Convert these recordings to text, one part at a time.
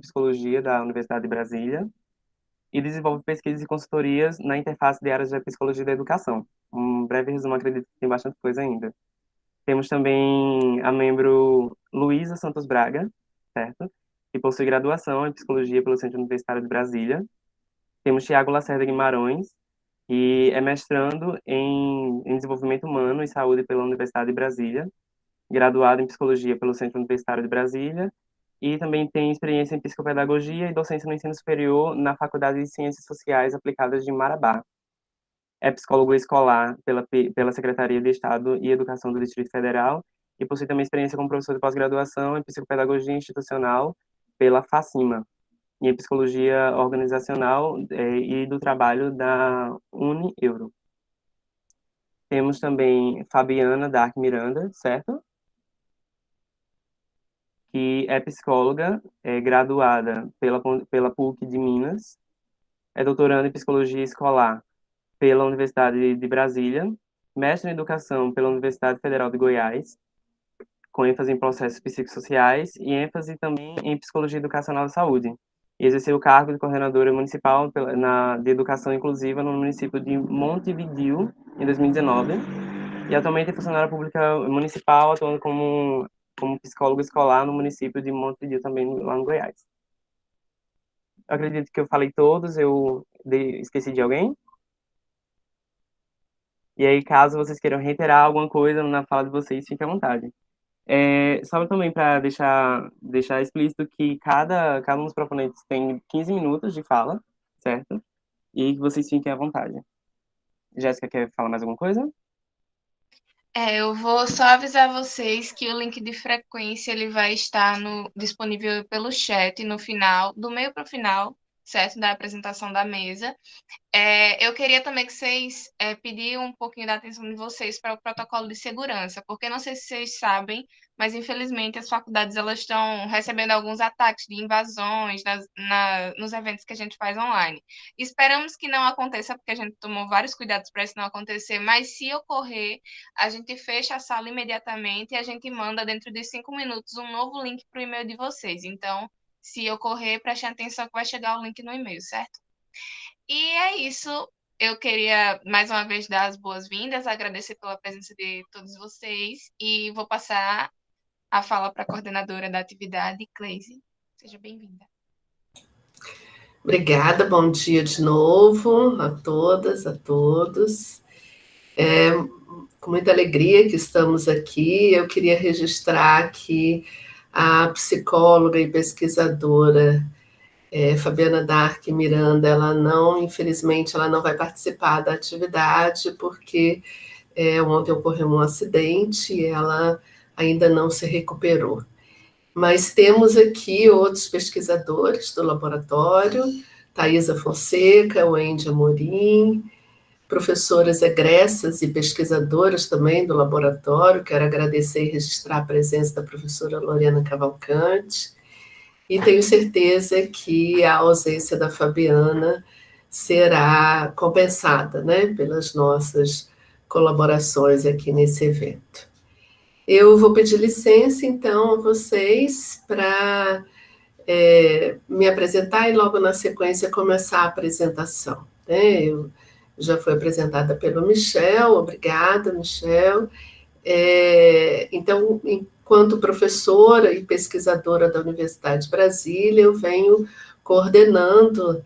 Psicologia da Universidade de Brasília e desenvolve pesquisas e consultorias na interface de áreas da psicologia e da educação. Um breve resumo, acredito que tem bastante coisa ainda. Temos também a membro Luísa Santos Braga, certo? Que possui graduação em Psicologia pelo Centro Universitário de Brasília. Temos Tiago Lacerda Guimarães, que é mestrando em Desenvolvimento Humano e Saúde pela Universidade de Brasília, graduado em Psicologia pelo Centro Universitário de Brasília, e também tem experiência em Psicopedagogia e docência no ensino superior na Faculdade de Ciências Sociais Aplicadas de Marabá. É psicólogo escolar pela Secretaria de Estado e Educação do Distrito Federal e possui também experiência como professor de pós-graduação em Psicopedagogia Institucional pela FACIMA e em Psicologia Organizacional e do Trabalho da UniEuro. Temos também Fabiana Dark Miranda, certo? Que é psicóloga, é graduada pela PUC de Minas, é doutoranda em Psicologia Escolar pela Universidade de Brasília, mestre em Educação pela Universidade Federal de Goiás, com ênfase em processos psicossociais e ênfase também em Psicologia Educacional da Saúde. E exerceu o cargo de coordenadora municipal de Educação Inclusiva no município de Montevideo, em 2019, e atualmente é funcionária pública municipal, atuando como psicólogo escolar no município de Montevideo, também lá no Goiás. Eu acredito que eu falei todos, esqueci de alguém? E aí, caso vocês queiram reiterar alguma coisa na fala de vocês, fique à vontade. Só também para deixar explícito que cada um dos proponentes tem 15 minutos de fala, certo? E que vocês fiquem à vontade. Jéssica, quer falar mais alguma coisa? Eu vou só avisar vocês que o link de frequência ele vai estar disponível pelo chat no final, do meio para o final, certo? Da apresentação da mesa. Eu queria também que vocês pedir um pouquinho da atenção de vocês para o protocolo de segurança, porque não sei se vocês sabem, mas infelizmente as faculdades elas estão recebendo alguns ataques de invasões nos eventos que a gente faz online. Esperamos que não aconteça, porque a gente tomou vários cuidados para isso não acontecer, mas se ocorrer, a gente fecha a sala imediatamente e a gente manda dentro de 5 minutos um novo link para o e-mail de vocês. Então, se ocorrer, prestem atenção que vai chegar o link no e-mail, certo? E é isso. Eu queria mais uma vez dar as boas-vindas, agradecer pela presença de todos vocês e vou passar a fala para a coordenadora da atividade, Cleise. Seja bem-vinda. Obrigada, bom dia de novo a todas, a todos. Com muita alegria que estamos aqui. Eu queria registrar que a psicóloga e pesquisadora Fabiana Dark Miranda, infelizmente, ela não vai participar da atividade, porque ontem ocorreu um acidente e ela ainda não se recuperou. Mas temos aqui outros pesquisadores do laboratório, Thaisa Fonseca, Wendy Amorim, professoras egressas e pesquisadoras também do laboratório. Quero agradecer e registrar a presença da professora Lorena Cavalcante, e tenho certeza que a ausência da Fabiana será compensada, né, pelas nossas colaborações aqui nesse evento. Eu vou pedir licença, então, a vocês para me apresentar e logo na sequência começar a apresentação. Né? Eu já fui apresentada pelo Michel, obrigada, Michel. Então, enquanto professora e pesquisadora da Universidade de Brasília, eu venho coordenando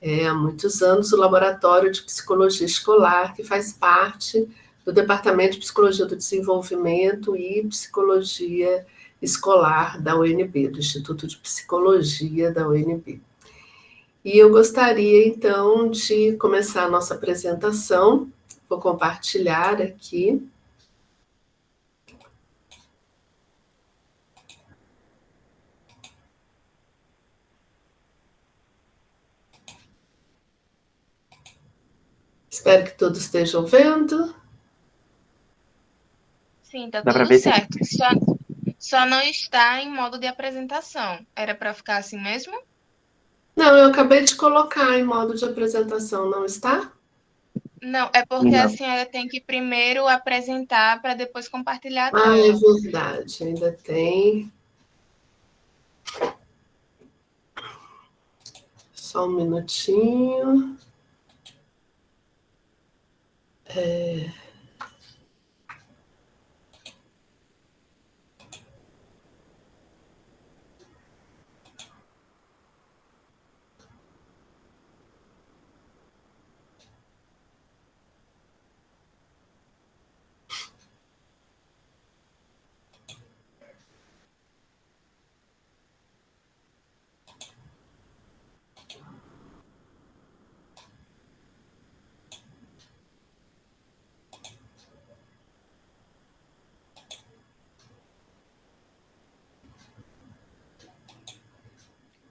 há muitos anos o Laboratório de Psicologia Escolar, que faz parte do Departamento de Psicologia do Desenvolvimento e Psicologia Escolar da UNB, do Instituto de Psicologia da UNB. E eu gostaria, então, de começar a nossa apresentação. Vou compartilhar aqui. Espero que todos estejam vendo. Sim, tá tudo certo. Só não está em modo de apresentação. Era para ficar assim mesmo? Não, eu acabei de colocar em modo de apresentação, não está? Não, é porque Não. a senhora tem que primeiro apresentar para depois compartilhar a É tela. verdade, ainda tem. Só um minutinho.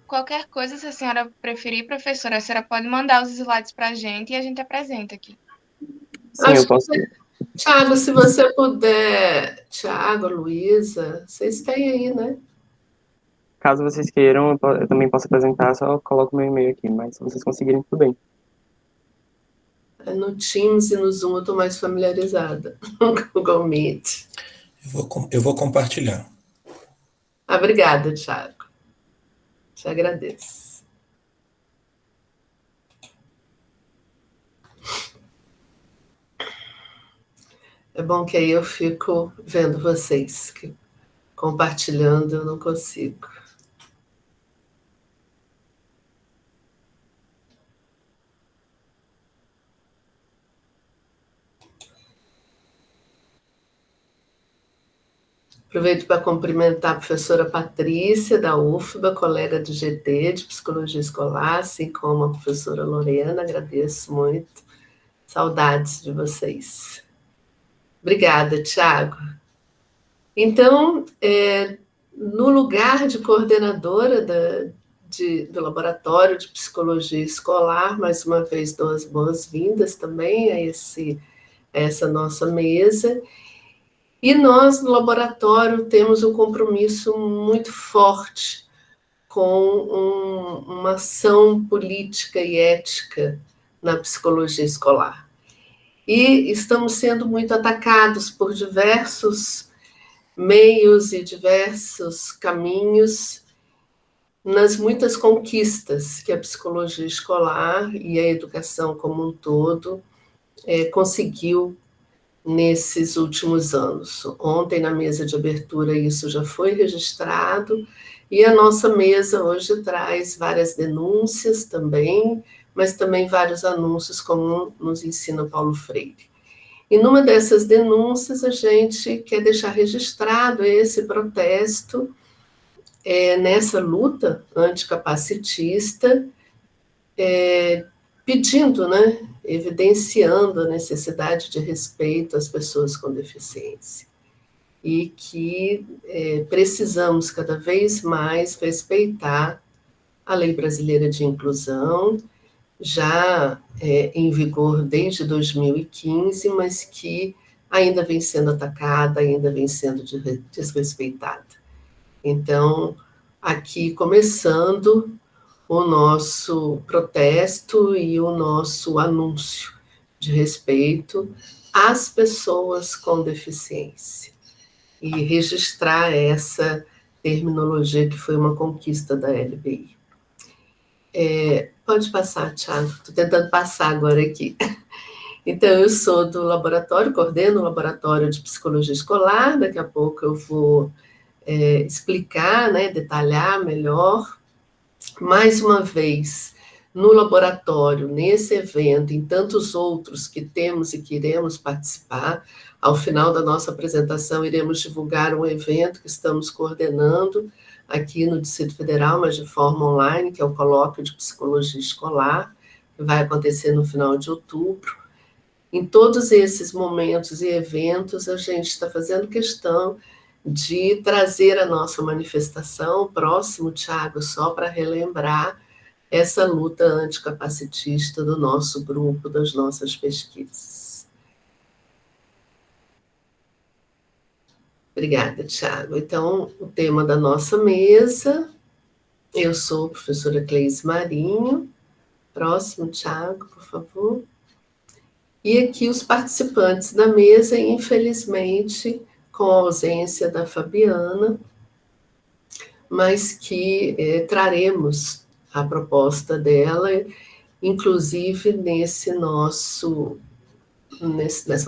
Qualquer coisa, se a senhora preferir, professora, a senhora pode mandar os slides para a gente e a gente apresenta aqui. Sim, eu Acho posso. que, Tiago, se você puder, Tiago, Luísa, vocês têm aí, né? Caso vocês queiram, eu também posso apresentar, só coloco meu e-mail aqui, mas se vocês conseguirem, tudo bem. No Teams e no Zoom eu estou mais familiarizada. Google Meet. Eu vou compartilhar. Obrigada, Tiago. Te agradeço. É bom que aí eu fico vendo vocês, que compartilhando eu não consigo. Aproveito para cumprimentar a professora Patrícia, da UFBA, colega do GT, de Psicologia Escolar, assim como a professora Lorena, agradeço muito. Saudades de vocês. Obrigada, Tiago. Então, no lugar de coordenadora do Laboratório de Psicologia Escolar, mais uma vez dou as boas-vindas também a essa nossa mesa. E nós, no laboratório, temos um compromisso muito forte com uma ação política e ética na psicologia escolar. E estamos sendo muito atacados por diversos meios e diversos caminhos nas muitas conquistas que a psicologia escolar e a educação como um todo conseguiu nesses últimos anos. Ontem, na mesa de abertura, isso já foi registrado, e a nossa mesa hoje traz várias denúncias também, mas também vários anúncios, como nos ensina Paulo Freire. E numa dessas denúncias, a gente quer deixar registrado esse protesto nessa luta anticapacitista, pedindo, né, evidenciando a necessidade de respeito às pessoas com deficiência. E que precisamos cada vez mais respeitar a Lei Brasileira de Inclusão, já em vigor desde 2015, mas que ainda vem sendo atacada, ainda vem sendo desrespeitada. Então, aqui começando o nosso protesto e o nosso anúncio de respeito às pessoas com deficiência e registrar essa terminologia que foi uma conquista da LBI. Pode passar, Thiago, estou tentando passar agora aqui. Então, eu sou do laboratório, coordeno o laboratório de psicologia escolar, daqui a pouco eu vou explicar, né, detalhar melhor. Mais uma vez, no laboratório, nesse evento, em tantos outros que temos e que iremos participar, ao final da nossa apresentação, iremos divulgar um evento que estamos coordenando aqui no Distrito Federal, mas de forma online, que é o Colóquio de Psicologia Escolar, que vai acontecer no final de outubro. Em todos esses momentos e eventos, a gente está fazendo questão de trazer a nossa manifestação, próximo, Thiago, só para relembrar essa luta anticapacitista do nosso grupo, das nossas pesquisas. Obrigada, Thiago. Então, o tema da nossa mesa, eu sou a professora Cleise Marinho. Próximo, Thiago, por favor. E aqui os participantes da mesa, infelizmente, com a ausência da Fabiana, mas que traremos a proposta dela, inclusive nessa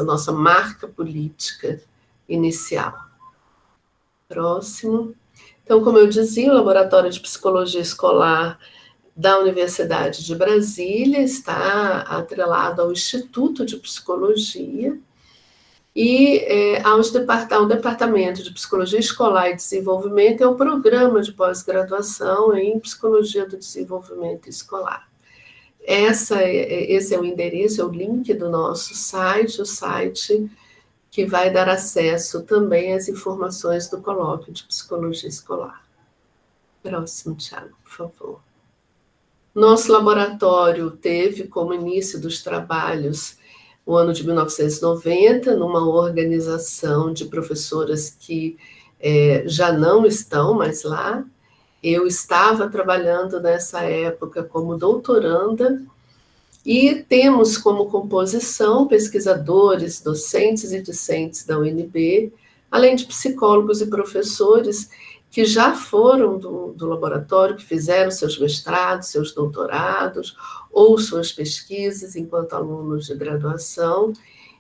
nossa marca política inicial. Próximo. Então, como eu dizia, o Laboratório de Psicologia Escolar da Universidade de Brasília está atrelado ao Instituto de Psicologia e ao Departamento de Psicologia Escolar e Desenvolvimento, é o programa de pós-graduação em Psicologia do Desenvolvimento Escolar. Esse é o endereço, é o link do nosso site, o site que vai dar acesso também às informações do colóquio de Psicologia Escolar. Próximo, Thiago, por favor. Nosso laboratório teve como início dos trabalhos o ano de 1990, numa organização de professoras que já não estão mais lá. Eu estava trabalhando nessa época como doutoranda, e temos como composição pesquisadores, docentes e discentes da UNB, além de psicólogos e professores que já foram do laboratório, que fizeram seus mestrados, seus doutorados, ou suas pesquisas enquanto alunos de graduação,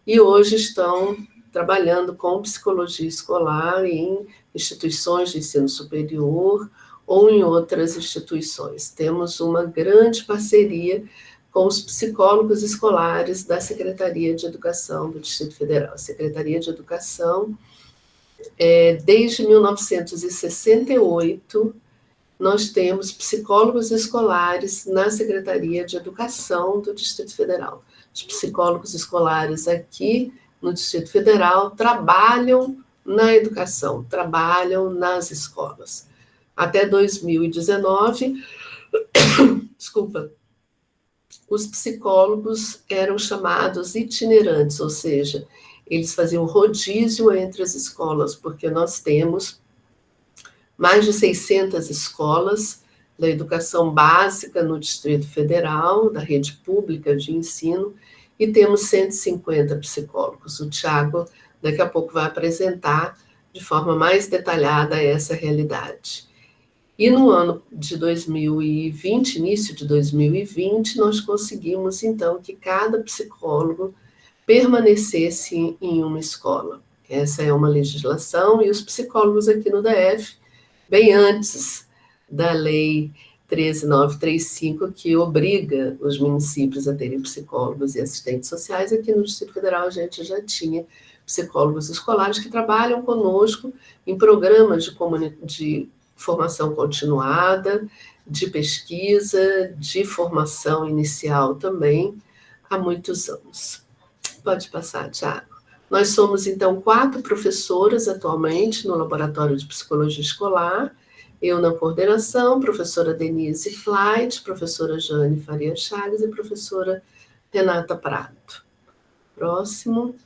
e hoje estão trabalhando com psicologia escolar em instituições de ensino superior ou em outras instituições. Temos uma grande parceria com os psicólogos escolares da Secretaria de Educação do Distrito Federal. A Secretaria de Educação, desde 1968, nós temos psicólogos escolares na Secretaria de Educação do Distrito Federal. Os psicólogos escolares aqui no Distrito Federal trabalham na educação, trabalham nas escolas. Até 2019, os psicólogos eram chamados itinerantes, ou seja, eles faziam rodízio entre as escolas, porque nós temos mais de 600 escolas da educação básica no Distrito Federal, da rede pública de ensino, e temos 150 psicólogos. O Thiago, daqui a pouco, vai apresentar de forma mais detalhada essa realidade. E no ano de 2020, início de 2020, nós conseguimos, então, que cada psicólogo permanecesse em uma escola. Essa é uma legislação, e os psicólogos aqui no DF, bem antes da Lei 13.935, que obriga os municípios a terem psicólogos e assistentes sociais, aqui no Distrito Federal a gente já tinha psicólogos escolares que trabalham conosco em programas de formação continuada, de pesquisa, de formação inicial também, há muitos anos. Pode passar, Thiago. Nós somos, então, 4 professoras atualmente no Laboratório de Psicologia Escolar, eu na coordenação, professora Denise Flight, professora Jane Faria Chagas e professora Renata Prato. Próximo.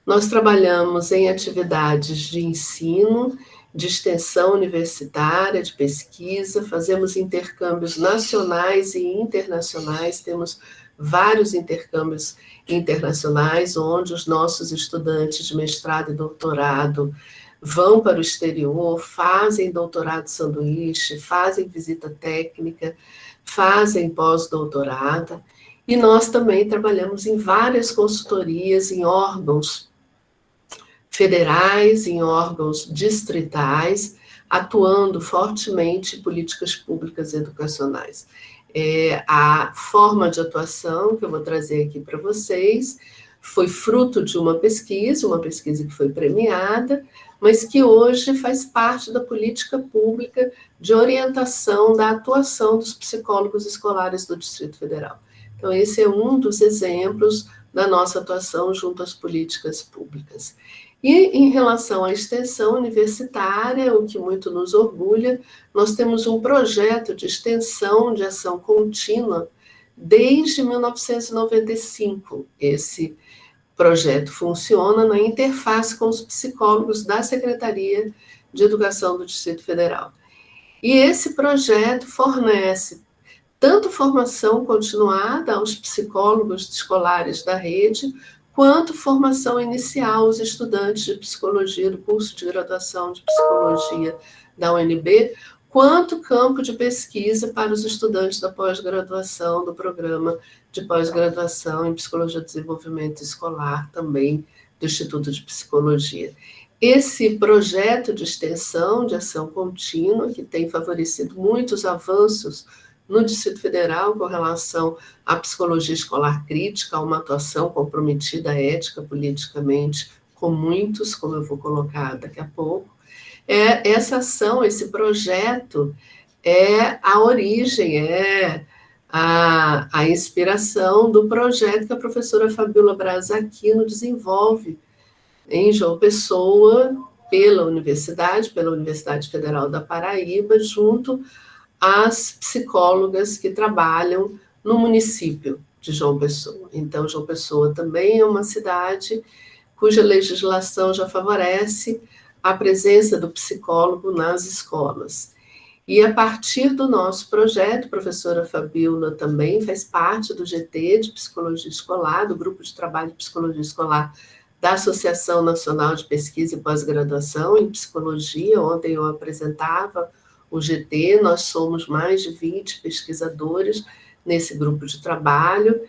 Nós trabalhamos em atividades de ensino, de extensão universitária, de pesquisa, fazemos intercâmbios nacionais e internacionais, temos vários intercâmbios internacionais, onde os nossos estudantes de mestrado e doutorado vão para o exterior, fazem doutorado sanduíche, fazem visita técnica, fazem pós-doutorado, e nós também trabalhamos em várias consultorias, em órgãos federais, em órgãos distritais, atuando fortemente em políticas públicas educacionais. A forma de atuação que eu vou trazer aqui para vocês foi fruto de uma pesquisa que foi premiada, mas que hoje faz parte da política pública de orientação da atuação dos psicólogos escolares do Distrito Federal. Então, esse é um dos exemplos da nossa atuação junto às políticas públicas. E em relação à extensão universitária, o que muito nos orgulha, nós temos um projeto de extensão de ação contínua desde 1995. Esse projeto funciona na interface com os psicólogos da Secretaria de Educação do Distrito Federal. E esse projeto fornece tanto formação continuada aos psicólogos escolares da rede, quanto formação inicial aos estudantes de psicologia do curso de graduação de psicologia da UNB, quanto campo de pesquisa para os estudantes da pós-graduação, do programa de pós-graduação em Psicologia do Desenvolvimento Escolar, também do Instituto de Psicologia. Esse projeto de extensão de ação contínua, que tem favorecido muitos avanços no Distrito Federal com relação à psicologia escolar crítica, uma atuação comprometida ética, politicamente, com muitos, como eu vou colocar daqui a pouco. Essa ação, esse projeto é a origem, é a inspiração do projeto que a professora Fabíola Braz Aquino desenvolve em João Pessoa, pela Universidade Federal da Paraíba, junto às psicólogas que trabalham no município de João Pessoa. Então, João Pessoa também é uma cidade cuja legislação já favorece a presença do psicólogo nas escolas. E a partir do nosso projeto, a professora Fabíola também faz parte do GT de Psicologia Escolar, do Grupo de Trabalho de Psicologia Escolar da Associação Nacional de Pesquisa e Pós-Graduação em Psicologia. Ontem eu apresentava o GT, nós somos mais de 20 pesquisadores nesse grupo de trabalho,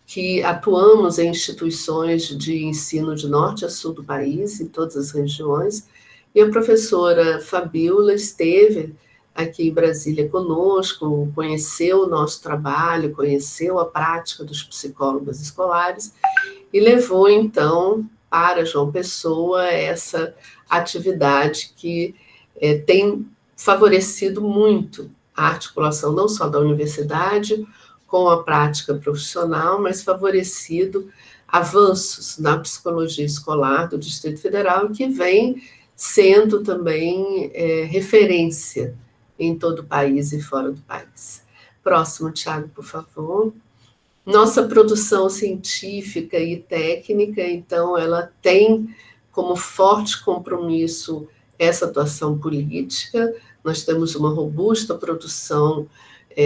que atuamos em instituições de ensino de norte a sul do país, em todas as regiões, e a professora Fabíola esteve aqui em Brasília conosco, conheceu o nosso trabalho, conheceu a prática dos psicólogos escolares, e levou, então, para João Pessoa essa atividade que tem favorecido muito a articulação não só da universidade com a prática profissional, mas favorecido avanços na psicologia escolar do Distrito Federal, que vem sendo também referência em todo o país e fora do país. Próximo, Tiago, por favor. Nossa produção científica e técnica, então, ela tem como forte compromisso essa atuação política. Nós temos uma robusta produção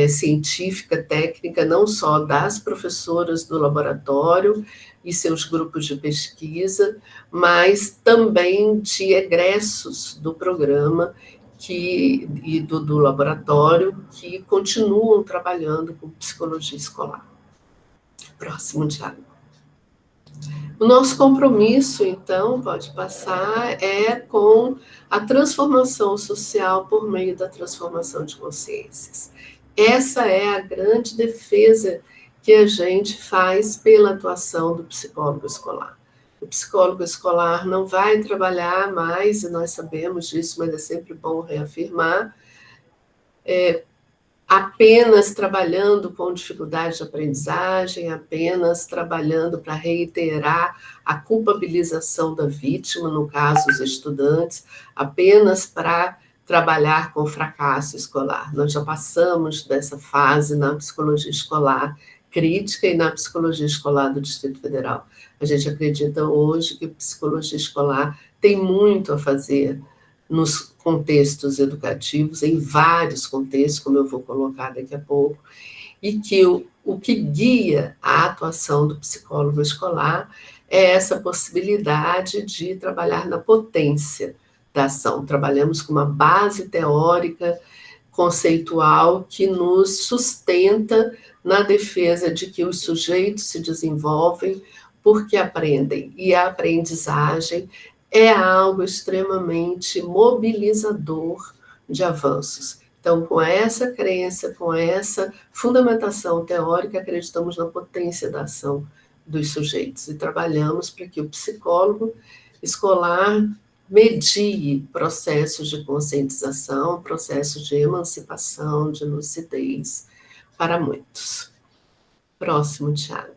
científica, técnica, não só das professoras do laboratório e seus grupos de pesquisa, mas também de egressos do programa e do laboratório que continuam trabalhando com psicologia escolar. Próximo, Tiago. O nosso compromisso, então, pode passar, é com a transformação social por meio da transformação de consciências. Essa é a grande defesa que a gente faz pela atuação do psicólogo escolar. O psicólogo escolar não vai trabalhar mais, e nós sabemos disso, mas é sempre bom reafirmar, apenas trabalhando com dificuldade de aprendizagem, apenas trabalhando para reiterar a culpabilização da vítima, no caso, os estudantes, apenas para trabalhar com fracasso escolar. Nós já passamos dessa fase na psicologia escolar crítica e na psicologia escolar do Distrito Federal. A gente acredita hoje que a psicologia escolar tem muito a fazer nos contextos educativos, em vários contextos, como eu vou colocar daqui a pouco, e que o que guia a atuação do psicólogo escolar é essa possibilidade de trabalhar na potência da ação. Trabalhamos com uma base teórica, conceitual, que nos sustenta na defesa de que os sujeitos se desenvolvem porque aprendem, e a aprendizagem é algo extremamente mobilizador de avanços. Então, com essa crença, com essa fundamentação teórica, acreditamos na potência da ação dos sujeitos e trabalhamos para que o psicólogo escolar medie processos de conscientização, processos de emancipação, de lucidez para muitos. Próximo, Tiago.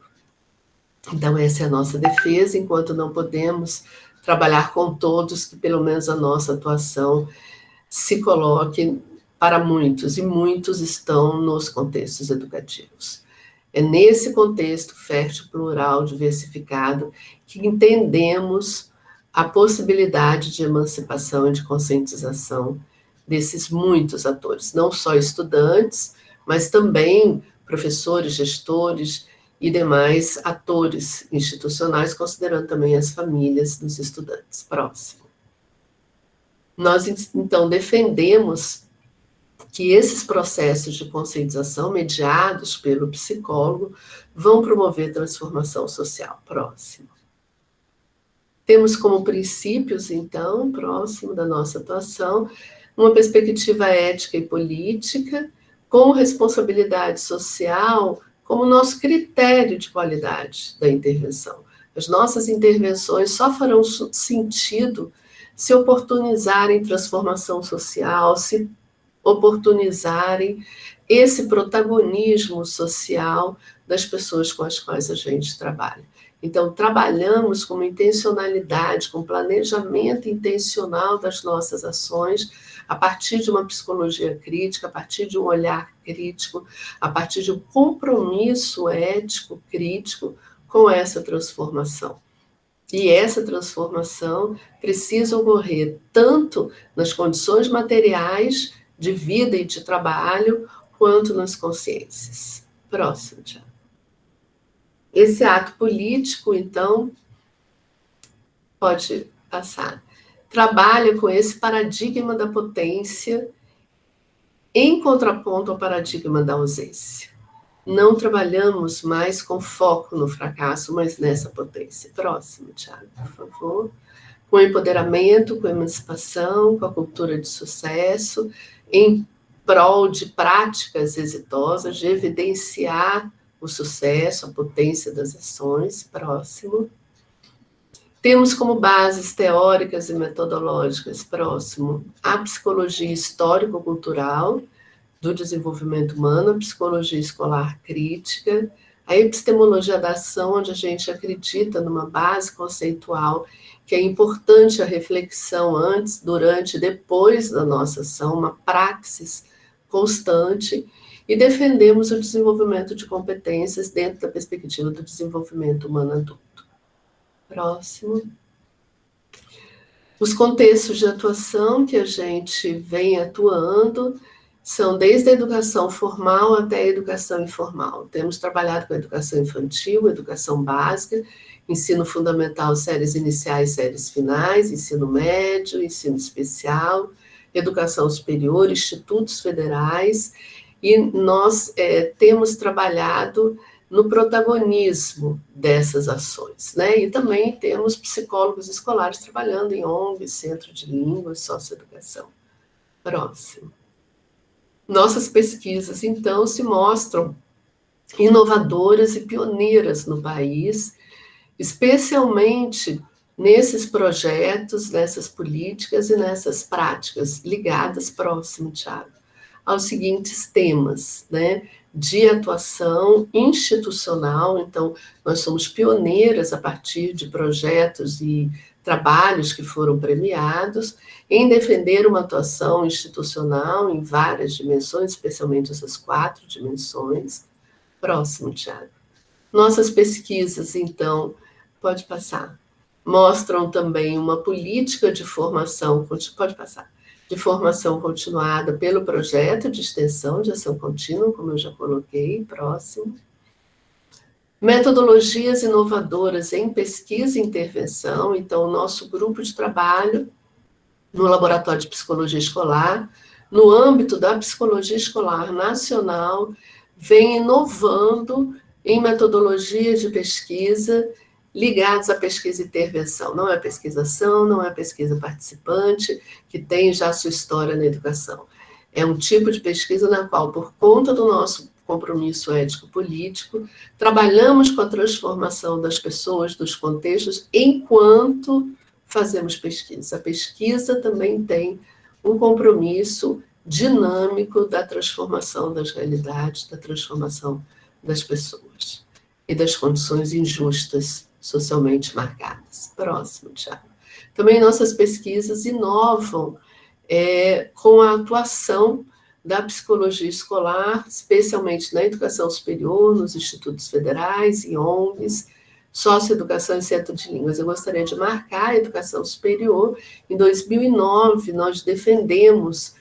Então, essa é a nossa defesa, enquanto não podemos trabalhar com todos, que pelo menos a nossa atuação se coloque para muitos, e muitos estão nos contextos educativos. É nesse contexto fértil, plural, diversificado, que entendemos a possibilidade de emancipação e de conscientização desses muitos atores, não só estudantes, mas também professores, gestores e demais atores institucionais, considerando também as famílias dos estudantes. Próximo. Nós, então, defendemos que esses processos de conscientização, mediados pelo psicólogo, vão promover transformação social. Próximo. Temos como princípios, então, próximo da nossa atuação, uma perspectiva ética e política, com responsabilidade social como nosso critério de qualidade da intervenção. As nossas intervenções só farão sentido se oportunizarem transformação social, se oportunizarem esse protagonismo social das pessoas com as quais a gente trabalha. Então, trabalhamos com intencionalidade, com planejamento intencional das nossas ações, a partir de uma psicologia crítica, a partir de um olhar crítico, a partir de um compromisso ético crítico com essa transformação. E essa transformação precisa ocorrer tanto nas condições materiais de vida e de trabalho, quanto nas consciências. Próximo, Tiago. Esse ato político, então, pode passar. Trabalha com esse paradigma da potência em contraponto ao paradigma da ausência. Não trabalhamos mais com foco no fracasso, mas nessa potência. Próximo, Tiago, por favor. Com empoderamento, com emancipação, com a cultura de sucesso, em prol de práticas exitosas, de evidenciar o sucesso, a potência das ações. Próximo. Temos como bases teóricas e metodológicas, próximo, a psicologia histórico-cultural do desenvolvimento humano, a psicologia escolar crítica, a epistemologia da ação, onde a gente acredita numa base conceitual que é importante a reflexão antes, durante e depois da nossa ação, uma praxis constante, e defendemos o desenvolvimento de competências dentro da perspectiva do desenvolvimento humano adulto. Próximo. Os contextos de atuação que a gente vem atuando são desde a educação formal até a educação informal. Temos trabalhado com a educação infantil, educação básica, ensino fundamental, séries iniciais, séries finais, ensino médio, ensino especial, educação superior, institutos federais, e nós temos trabalhado no protagonismo dessas ações, né? E também temos psicólogos escolares trabalhando em ONGs, Centro de Língua e Socioeducação. Próximo. Nossas pesquisas, então, se mostram inovadoras e pioneiras no país, especialmente nesses projetos, nessas políticas e nessas práticas ligadas, próximo, Tiago, aos seguintes temas, né? De atuação institucional. Então, nós somos pioneiras a partir de projetos e trabalhos que foram premiados em defender uma atuação institucional em várias dimensões, especialmente essas 4 dimensões. Próximo, Tiago. Nossas pesquisas, então, pode passar, mostram também uma política de formação, pode passar, de formação continuada pelo projeto de extensão de ação contínua, como eu já coloquei. Próximo. Metodologias inovadoras em pesquisa e intervenção. Então, o nosso grupo de trabalho no Laboratório de Psicologia Escolar, no âmbito da Psicologia Escolar Nacional, vem inovando em metodologias de pesquisa ligadas à pesquisa e intervenção. Não é pesquisação, não é pesquisa participante, que tem já sua história na educação. É um tipo de pesquisa na qual, por conta do nosso compromisso ético-político, trabalhamos com a transformação das pessoas, dos contextos, enquanto fazemos pesquisa. A pesquisa também tem um compromisso dinâmico da transformação das realidades, da transformação das pessoas e das condições injustas socialmente marcadas. Próximo, Tiago. Também nossas pesquisas inovam com a atuação da psicologia escolar, especialmente na educação superior, nos institutos federais e ONGs, socioeducação e centro de línguas. Eu gostaria de marcar a educação superior. Em 2009, nós defendemos,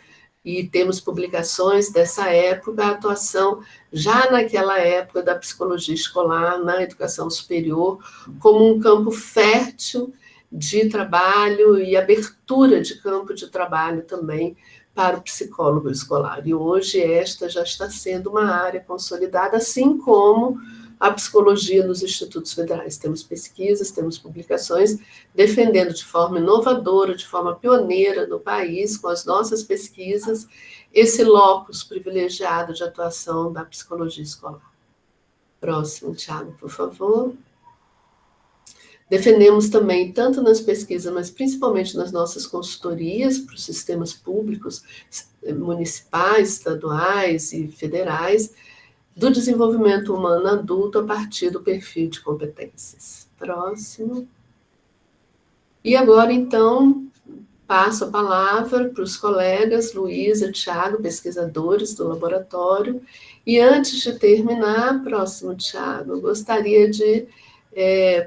e temos publicações dessa época, a atuação, já naquela época, da psicologia escolar na educação superior, como um campo fértil de trabalho e abertura de campo de trabalho também para o psicólogo escolar. E hoje esta já está sendo uma área consolidada, assim como a psicologia nos institutos federais. Temos pesquisas, temos publicações defendendo de forma inovadora, de forma pioneira no país, com as nossas pesquisas, esse locus privilegiado de atuação da psicologia escolar. Próximo, Thiago, por favor. Defendemos também, tanto nas pesquisas, mas principalmente nas nossas consultorias para os sistemas públicos, municipais, estaduais e federais, do desenvolvimento humano adulto a partir do perfil de competências. Próximo. E agora, então, passo a palavra para os colegas Luísa, Thiago, pesquisadores do laboratório. E antes de terminar, próximo, Thiago, eu gostaria de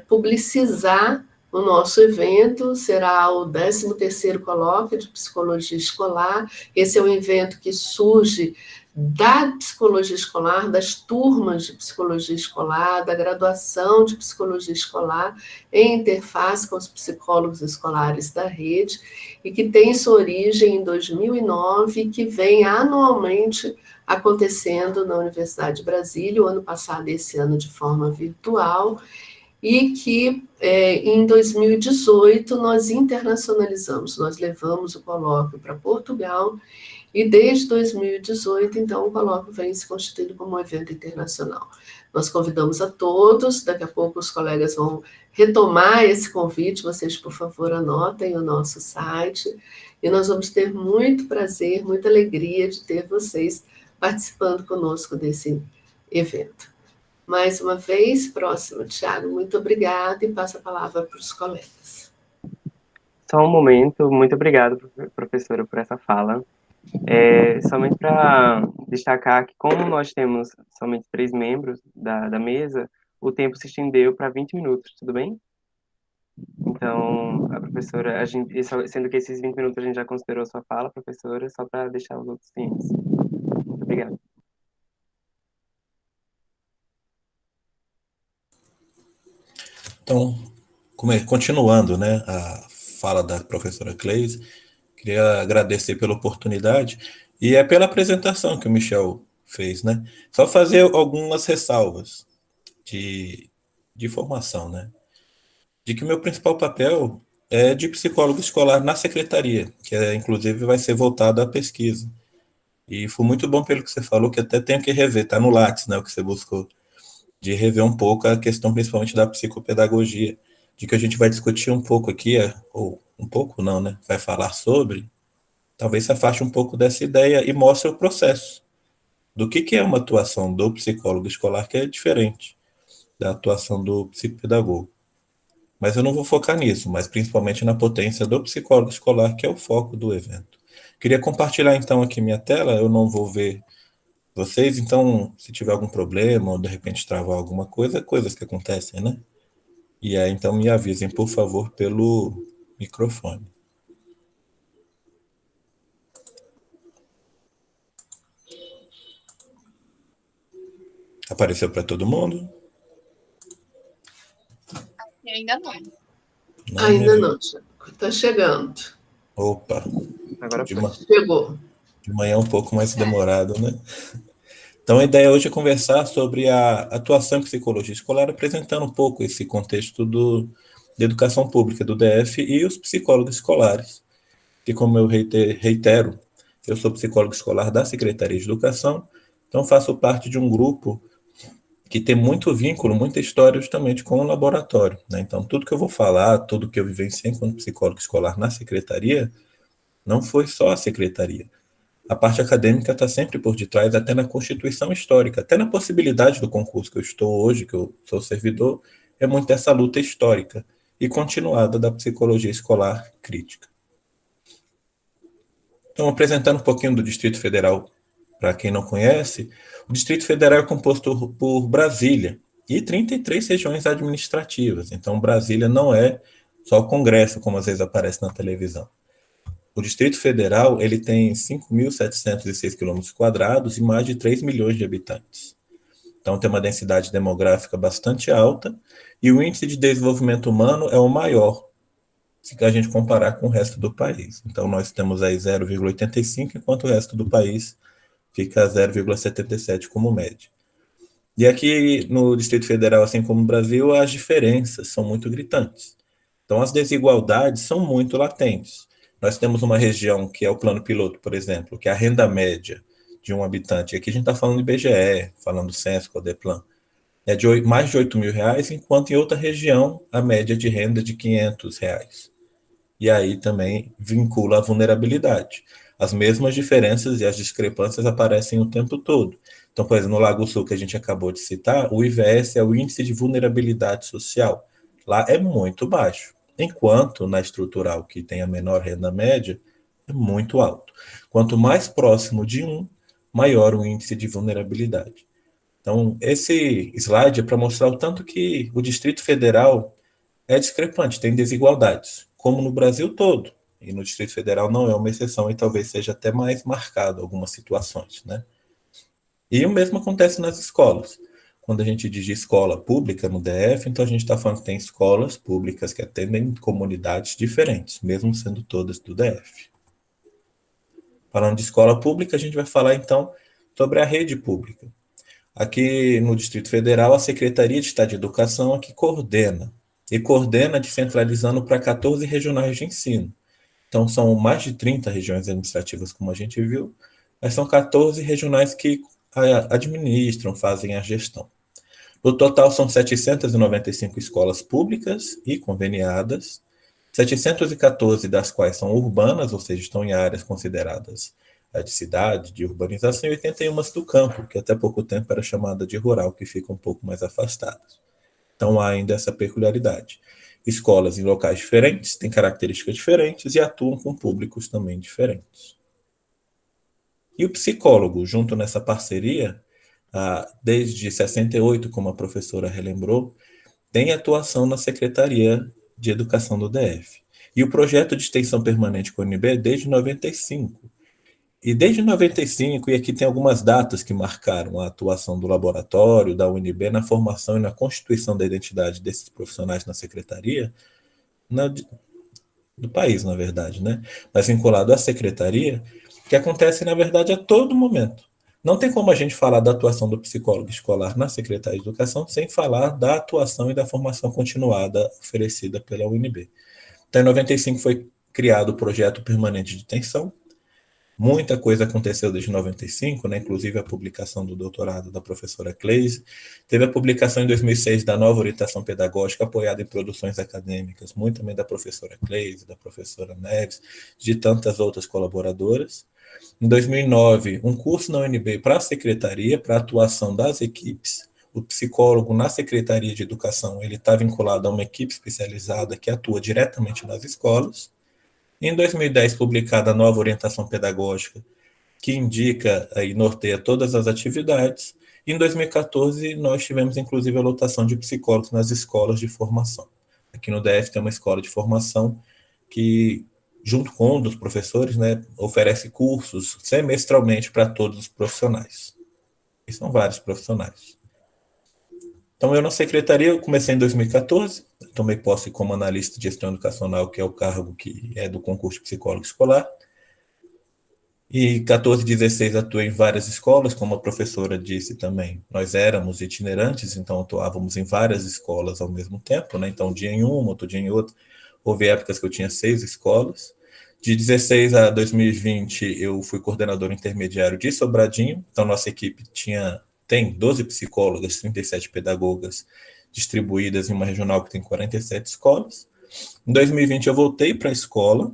publicizar o nosso evento. Será o 13º Colóquio de Psicologia Escolar. Esse é um evento que surge da psicologia escolar, das turmas de psicologia escolar, da graduação de psicologia escolar, em interface com os psicólogos escolares da rede, e que tem sua origem em 2009 e que vem anualmente acontecendo na Universidade de Brasília, o ano passado e esse ano de forma virtual, e que em 2018 nós internacionalizamos, nós levamos o colóquio para Portugal, e desde 2018, então, o colóquio vem se constituindo como um evento internacional. Nós convidamos a todos, daqui a pouco os colegas vão retomar esse convite, vocês, por favor, anotem o nosso site, e nós vamos ter muito prazer, muita alegria de ter vocês participando conosco desse evento. Mais uma vez, próximo, Thiago, muito obrigada, e passo a palavra para os colegas. Só um momento, muito obrigado, professora, por essa fala. Somente para destacar que, como nós temos somente 3 membros da mesa, o tempo se estendeu para 20 minutos, tudo bem? Então, a professora, sendo que esses 20 minutos a gente já considerou sua fala, professora, só para deixar os outros cientes. Muito obrigado. Então, continuando, né, a fala da professora Cleise, queria agradecer pela oportunidade e pela apresentação que o Michel fez, né? Só fazer algumas ressalvas de formação, né? De que o meu principal papel é de psicólogo escolar na secretaria, que inclusive vai ser voltado à pesquisa. E foi muito bom pelo que você falou, que até tenho que rever, tá no Lattes, né, o que você buscou, de rever um pouco a questão principalmente da psicopedagogia, de que a gente vai discutir um pouco aqui, ou um pouco não, né, vai falar sobre, talvez se afaste um pouco dessa ideia e mostre o processo do que é uma atuação do psicólogo escolar, que é diferente da atuação do psicopedagogo. Mas eu não vou focar nisso, mas principalmente na potência do psicólogo escolar, que é o foco do evento. Queria compartilhar então aqui minha tela, eu não vou ver vocês, então se tiver algum problema ou de repente travar alguma coisa, coisas que acontecem, né? E aí então me avisem, por favor, pelo microfone. Apareceu para todo mundo? Ainda não. Ainda não, está chegando. Opa, Agora chegou. De manhã um pouco mais demorado, né? Então a ideia hoje é conversar sobre a atuação em psicologia escolar, apresentando um pouco esse contexto da educação pública do DF e os psicólogos escolares, que como eu reitero, eu sou psicólogo escolar da Secretaria de Educação, então faço parte de um grupo que tem muito vínculo, muita história justamente com o laboratório, né? Então tudo que eu vou falar, tudo que eu vivenciei enquanto psicólogo escolar na Secretaria, não foi só a Secretaria. A parte acadêmica está sempre por detrás, até na constituição histórica, até na possibilidade do concurso que eu estou hoje, que eu sou servidor, é muito essa luta histórica e continuada da psicologia escolar crítica. Então, apresentando um pouquinho do Distrito Federal, para quem não conhece, o Distrito Federal é composto por Brasília e 33 regiões administrativas. Então, Brasília não é só o Congresso, como às vezes aparece na televisão. O Distrito Federal ele tem 5.706 km² e mais de 3 milhões de habitantes. Então, tem uma densidade demográfica bastante alta e o índice de desenvolvimento humano é o maior se a gente comparar com o resto do país. Então, nós temos aí 0,85, enquanto o resto do país fica 0,77 como média. E aqui no Distrito Federal, assim como no Brasil, as diferenças são muito gritantes. Então, as desigualdades são muito latentes. Nós temos uma região que é o plano piloto, por exemplo, que é a renda média de um habitante. Aqui a gente está falando de IBGE, falando do Censo, Codeplan. É de mais de R$ 8.000, enquanto em outra região a média de renda é de R$ 500. E aí também vincula a vulnerabilidade. As mesmas diferenças e as discrepâncias aparecem o tempo todo. Então, por exemplo, no Lago Sul, que a gente acabou de citar, o IVS é o Índice de Vulnerabilidade Social. Lá é muito baixo, enquanto na estrutural, que tem a menor renda média, é muito alto. Quanto mais próximo de 1, maior o índice de vulnerabilidade. Então, esse slide é para mostrar o tanto que o Distrito Federal é discrepante, tem desigualdades, como no Brasil todo. E no Distrito Federal não é uma exceção e talvez seja até mais marcado algumas situações, né? E o mesmo acontece nas escolas. Quando a gente diz escola pública no DF, então a gente está falando que tem escolas públicas que atendem comunidades diferentes, mesmo sendo todas do DF. Falando de escola pública, a gente vai falar então sobre a rede pública. Aqui no Distrito Federal, a Secretaria de Estado de Educação é que coordena, e coordena descentralizando para 14 regionais de ensino. Então, são mais de 30 regiões administrativas, como a gente viu, mas são 14 regionais que administram, fazem a gestão. No total, são 795 escolas públicas e conveniadas, 714 das quais são urbanas, ou seja, estão em áreas consideradas de cidade, de urbanização, e 81 do campo, que até pouco tempo era chamada de rural, que fica um pouco mais afastadas. Então, há ainda essa peculiaridade. Escolas em locais diferentes, têm características diferentes e atuam com públicos também diferentes. E o psicólogo, junto nessa parceria, desde 68, como a professora relembrou, tem atuação na Secretaria de Educação do DF. E o projeto de extensão permanente com a UNB é desde 95. E desde 95, e aqui tem algumas datas que marcaram a atuação do laboratório, da UNB, na formação e na constituição da identidade desses profissionais na secretaria, do país, na verdade, né? Mas vinculado à secretaria, que acontece, na verdade, a todo momento. Não tem como a gente falar da atuação do psicólogo escolar na Secretaria de Educação sem falar da atuação e da formação continuada oferecida pela UNB. Então, em 95 foi criado o projeto permanente de extensão. Muita coisa aconteceu desde 95, né? Inclusive a publicação do doutorado da professora Cleise. Teve a publicação em 2006 da nova orientação pedagógica, apoiada em produções acadêmicas, muito também da professora Cleise, da professora Neves, de tantas outras colaboradoras. Em 2009, um curso na UNB para a secretaria, para a atuação das equipes. O psicólogo na Secretaria de Educação, ele está vinculado a uma equipe especializada que atua diretamente nas escolas. Em 2010, publicada a nova orientação pedagógica, que indica e norteia todas as atividades. Em 2014, nós tivemos, inclusive, a lotação de psicólogos nas escolas de formação. Aqui no DF tem uma escola de formação que, junto com um dos professores, né, oferece cursos semestralmente para todos os profissionais. E são vários profissionais. Então, eu na secretaria, eu comecei em 2014, tomei posse como analista de gestão educacional, que é o cargo que é do concurso de psicólogo escolar. E 14 e 16 atuei em várias escolas, como a professora disse também. Nós éramos itinerantes, então atuávamos em várias escolas ao mesmo tempo, né? Então, um dia em uma, outro dia em outra. Houve épocas que eu tinha 6 escolas. De 16 a 2020, eu fui coordenador intermediário de Sobradinho. Então, nossa equipe tem 12 psicólogas, 37 pedagogas distribuídas em uma regional que tem 47 escolas. Em 2020 eu voltei para a escola,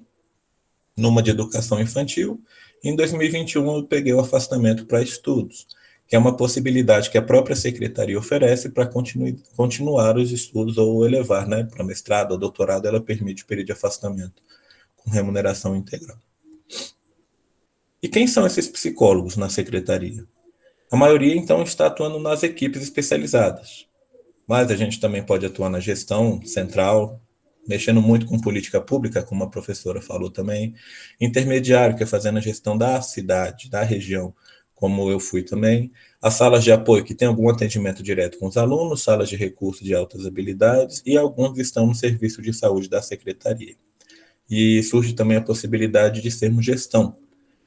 numa de educação infantil. Em 2021 eu peguei o afastamento para estudos, que é uma possibilidade que a própria secretaria oferece para continuar os estudos ou elevar, né, para mestrado ou doutorado, ela permite o período de afastamento com remuneração integral. E quem são esses psicólogos na secretaria? A maioria, então, está atuando nas equipes especializadas, mas a gente também pode atuar na gestão central, mexendo muito com política pública, como a professora falou também, intermediário, que é fazendo a gestão da cidade, da região, como eu fui também, as salas de apoio, que tem algum atendimento direto com os alunos, salas de recursos de altas habilidades, e alguns estão no serviço de saúde da secretaria. e surge também a possibilidade de sermos gestão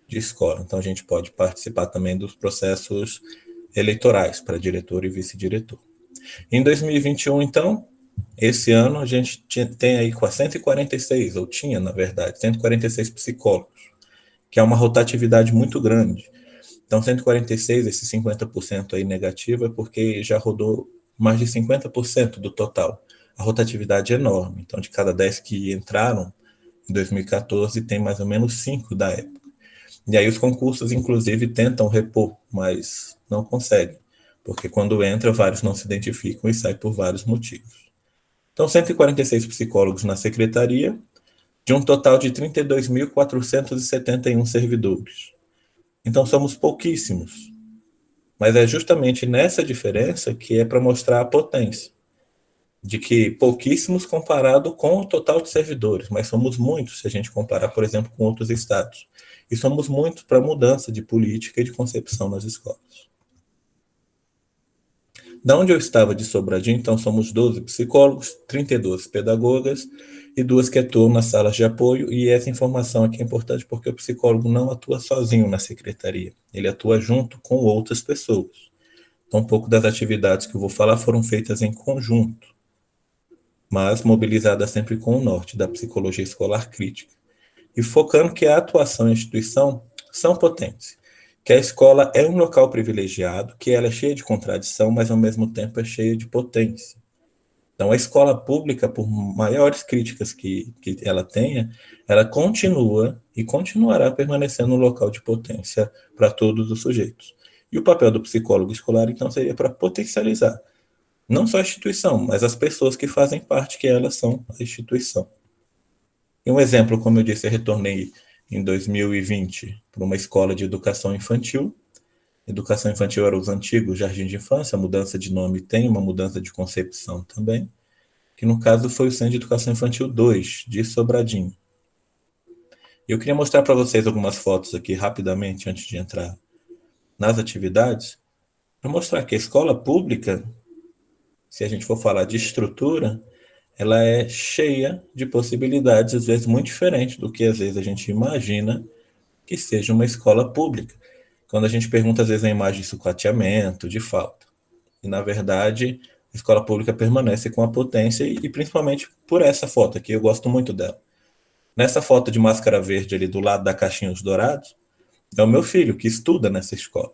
de escola. Então, a gente pode participar também dos processos eleitorais para diretor e vice-diretor. Em 2021, então, esse ano, a gente tem aí 146, ou tinha, na verdade, 146 psicólogos, que é uma rotatividade muito grande. Então, 146, esse 50% aí negativo, é porque já rodou mais de 50% do total. A rotatividade é enorme. Então, de cada 10 que entraram em 2014, tem mais ou menos 5 da época. E aí os concursos, inclusive, tentam repor, mas não conseguem, porque quando entra, vários não se identificam e saem por vários motivos. Então, 146 psicólogos na secretaria, de um total de 32.471 servidores. Então, somos pouquíssimos, mas é justamente nessa diferença que é para mostrar a potência, de que pouquíssimos comparado com o total de servidores, mas somos muitos se a gente comparar, por exemplo, com outros estados. E somos muitos para a mudança de política e de concepção nas escolas. Da onde eu estava de Sobradinho, então, somos 12 psicólogos, 32 pedagogas e 2 que atuam nas salas de apoio, e essa informação aqui é importante porque o psicólogo não atua sozinho na secretaria, ele atua junto com outras pessoas. Então, um pouco das atividades que eu vou falar foram feitas em conjunto, mas mobilizadas sempre com o norte da psicologia escolar crítica, e focando que a atuação e a instituição são potentes, que a escola é um local privilegiado, que ela é cheia de contradição, mas ao mesmo tempo é cheia de potência. Então, a escola pública, por maiores críticas que ela tenha, ela continua e continuará permanecendo um local de potência para todos os sujeitos. E o papel do psicólogo escolar, então, seria para potencializar não só a instituição, mas as pessoas que fazem parte, que elas são a instituição. E um exemplo, como eu disse, eu retornei em 2020 para uma escola de educação infantil. Educação infantil era os antigos Jardim de Infância, a mudança de nome tem uma mudança de concepção também, que no caso foi o Centro de Educação Infantil 2, de Sobradinho. Eu queria mostrar para vocês algumas fotos aqui rapidamente, antes de entrar nas atividades, para mostrar que a escola pública, se a gente for falar de estrutura, ela é cheia de possibilidades, às vezes muito diferentes do que às vezes a gente imagina que seja uma escola pública. Quando a gente pergunta, às vezes, a imagem de sucateamento, de falta. E, na verdade, a escola pública permanece com a potência e principalmente por essa foto aqui, eu gosto muito dela. Nessa foto de máscara verde ali do lado da caixinha Os Dourados, é o meu filho que estuda nessa escola.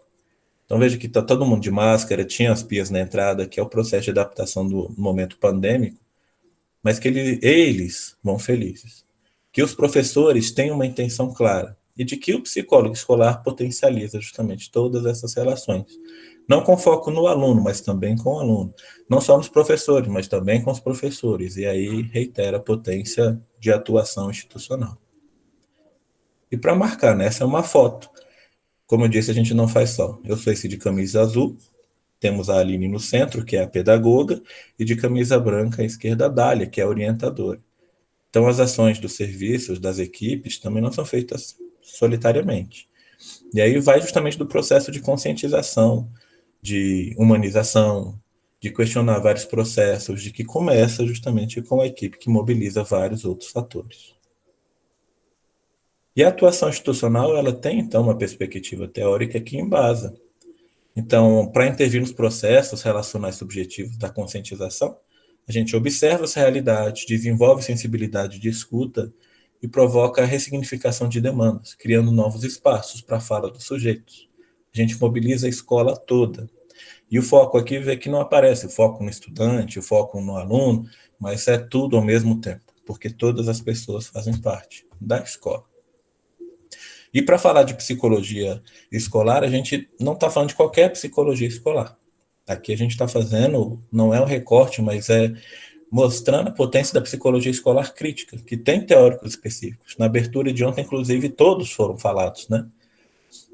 Então veja que está todo mundo de máscara, tinha as pias na entrada, que é o processo de adaptação do momento pandêmico, mas que eles vão felizes. Que os professores têm uma intenção clara e de que o psicólogo escolar potencializa justamente todas essas relações. Não com foco no aluno, mas também com o aluno. Não só nos professores, mas também com os professores. E aí reitera a potência de atuação institucional. E para marcar, né, essa é uma foto. Como eu disse, a gente não faz só. Eu sou esse de camisa azul, temos a Aline no centro, que é a pedagoga, e de camisa branca à esquerda a Dália, que é a orientadora. Então, as ações dos serviços, das equipes, também não são feitas solitariamente. E aí vai justamente do processo de conscientização, de humanização, de questionar vários processos, de que começa justamente com a equipe que mobiliza vários outros fatores. E a atuação institucional, ela tem, então, uma perspectiva teórica que embasa. Então, para intervir nos processos relacionais subjetivos da conscientização, a gente observa essa realidade, desenvolve sensibilidade de escuta e provoca a ressignificação de demandas, criando novos espaços para a fala dos sujeitos. A gente mobiliza a escola toda. E o foco aqui vê que não aparece o foco no estudante, o foco no aluno, mas é tudo ao mesmo tempo, porque todas as pessoas fazem parte da escola. E para falar de psicologia escolar, a gente não está falando de qualquer psicologia escolar. Aqui a gente está fazendo, não é um recorte, mas é mostrando a potência da psicologia escolar crítica, que tem teóricos específicos. Na abertura de ontem, inclusive, todos foram falados, né?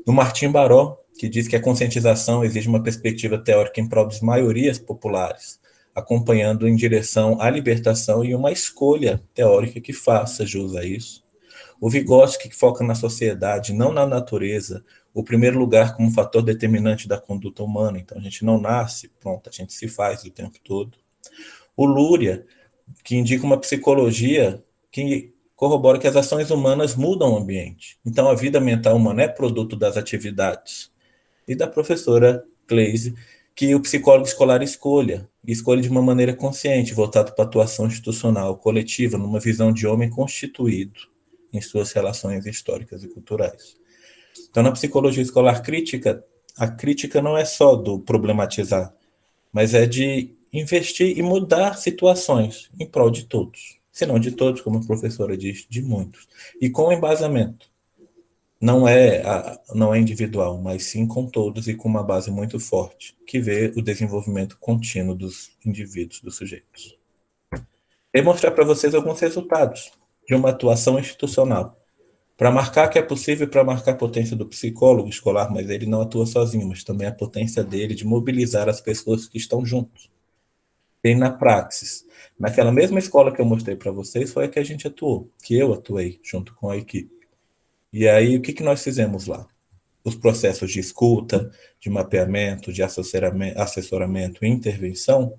Do Martim Baró, que diz que a conscientização exige uma perspectiva teórica em prol das maiorias populares, acompanhando em direção à libertação e uma escolha teórica que faça jus a isso. O Vygotsky, que foca na sociedade, não na natureza, o primeiro lugar como fator determinante da conduta humana. Então, a gente não nasce, pronto, a gente se faz o tempo todo. O Luria, que indica uma psicologia que corrobora que as ações humanas mudam o ambiente. Então, a vida mental humana é produto das atividades. E da professora Gleise, que o psicólogo escolar escolha de uma maneira consciente, voltado para a atuação institucional, coletiva, numa visão de homem constituído em suas relações históricas e culturais. Então, na psicologia escolar crítica, a crítica não é só do problematizar, mas é de investir e mudar situações em prol de todos. Se não de todos, como a professora diz, de muitos. E com embasamento. Não é individual, mas sim com todos e com uma base muito forte, que vê o desenvolvimento contínuo dos indivíduos, dos sujeitos. E mostrar para vocês alguns resultados de uma atuação institucional, para marcar que é possível, para marcar a potência do psicólogo escolar, mas ele não atua sozinho, mas também a potência dele de mobilizar as pessoas que estão juntos. E na praxis, naquela mesma escola que eu mostrei para vocês, foi a que a gente atuou, que eu atuei junto com a equipe. E aí, o que nós fizemos lá? Os processos de escuta, de mapeamento, de assessoramento e intervenção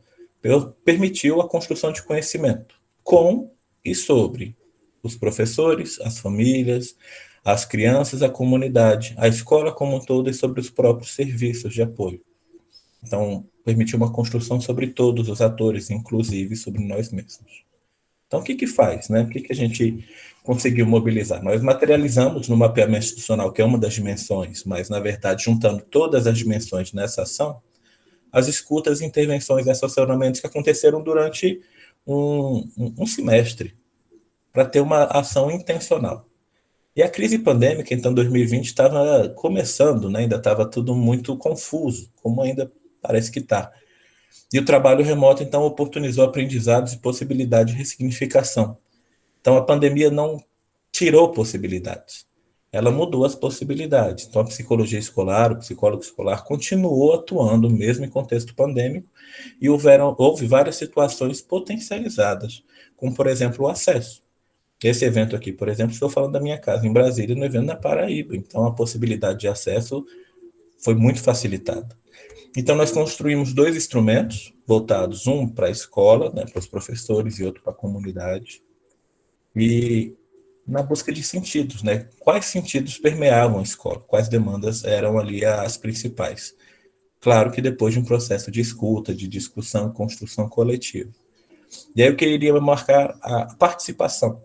permitiu a construção de conhecimento com e sobre os professores, as famílias, as crianças, a comunidade, a escola como um todo e sobre os próprios serviços de apoio. Então, permitiu uma construção sobre todos os atores, inclusive sobre nós mesmos. Então, o que faz, né? O que a gente conseguiu mobilizar? Nós materializamos no mapeamento institucional, que é uma das dimensões, mas, na verdade, juntando todas as dimensões nessa ação, as escutas, intervenções e assessoramentos que aconteceram durante um semestre, para ter uma ação intencional. E a crise pandêmica, então, 2020, estava começando, né? Ainda estava tudo muito confuso, como ainda parece que está. E o trabalho remoto, então, oportunizou aprendizados e possibilidade de ressignificação. Então, a pandemia não tirou possibilidades, ela mudou as possibilidades. Então, a psicologia escolar, o psicólogo escolar continuou atuando mesmo em contexto pandêmico e houve várias situações potencializadas, como, por exemplo, o acesso. Esse evento aqui, por exemplo, estou falando da minha casa em Brasília, no evento na Paraíba. Então, a possibilidade de acesso foi muito facilitada. Então, nós construímos 2 instrumentos voltados, um para a escola, né, para os professores, e outro para a comunidade. E na busca de sentidos, né? Quais sentidos permeavam a escola? Quais demandas eram ali as principais? Claro que depois de um processo de escuta, de discussão, construção coletiva. E aí eu queria marcar a participação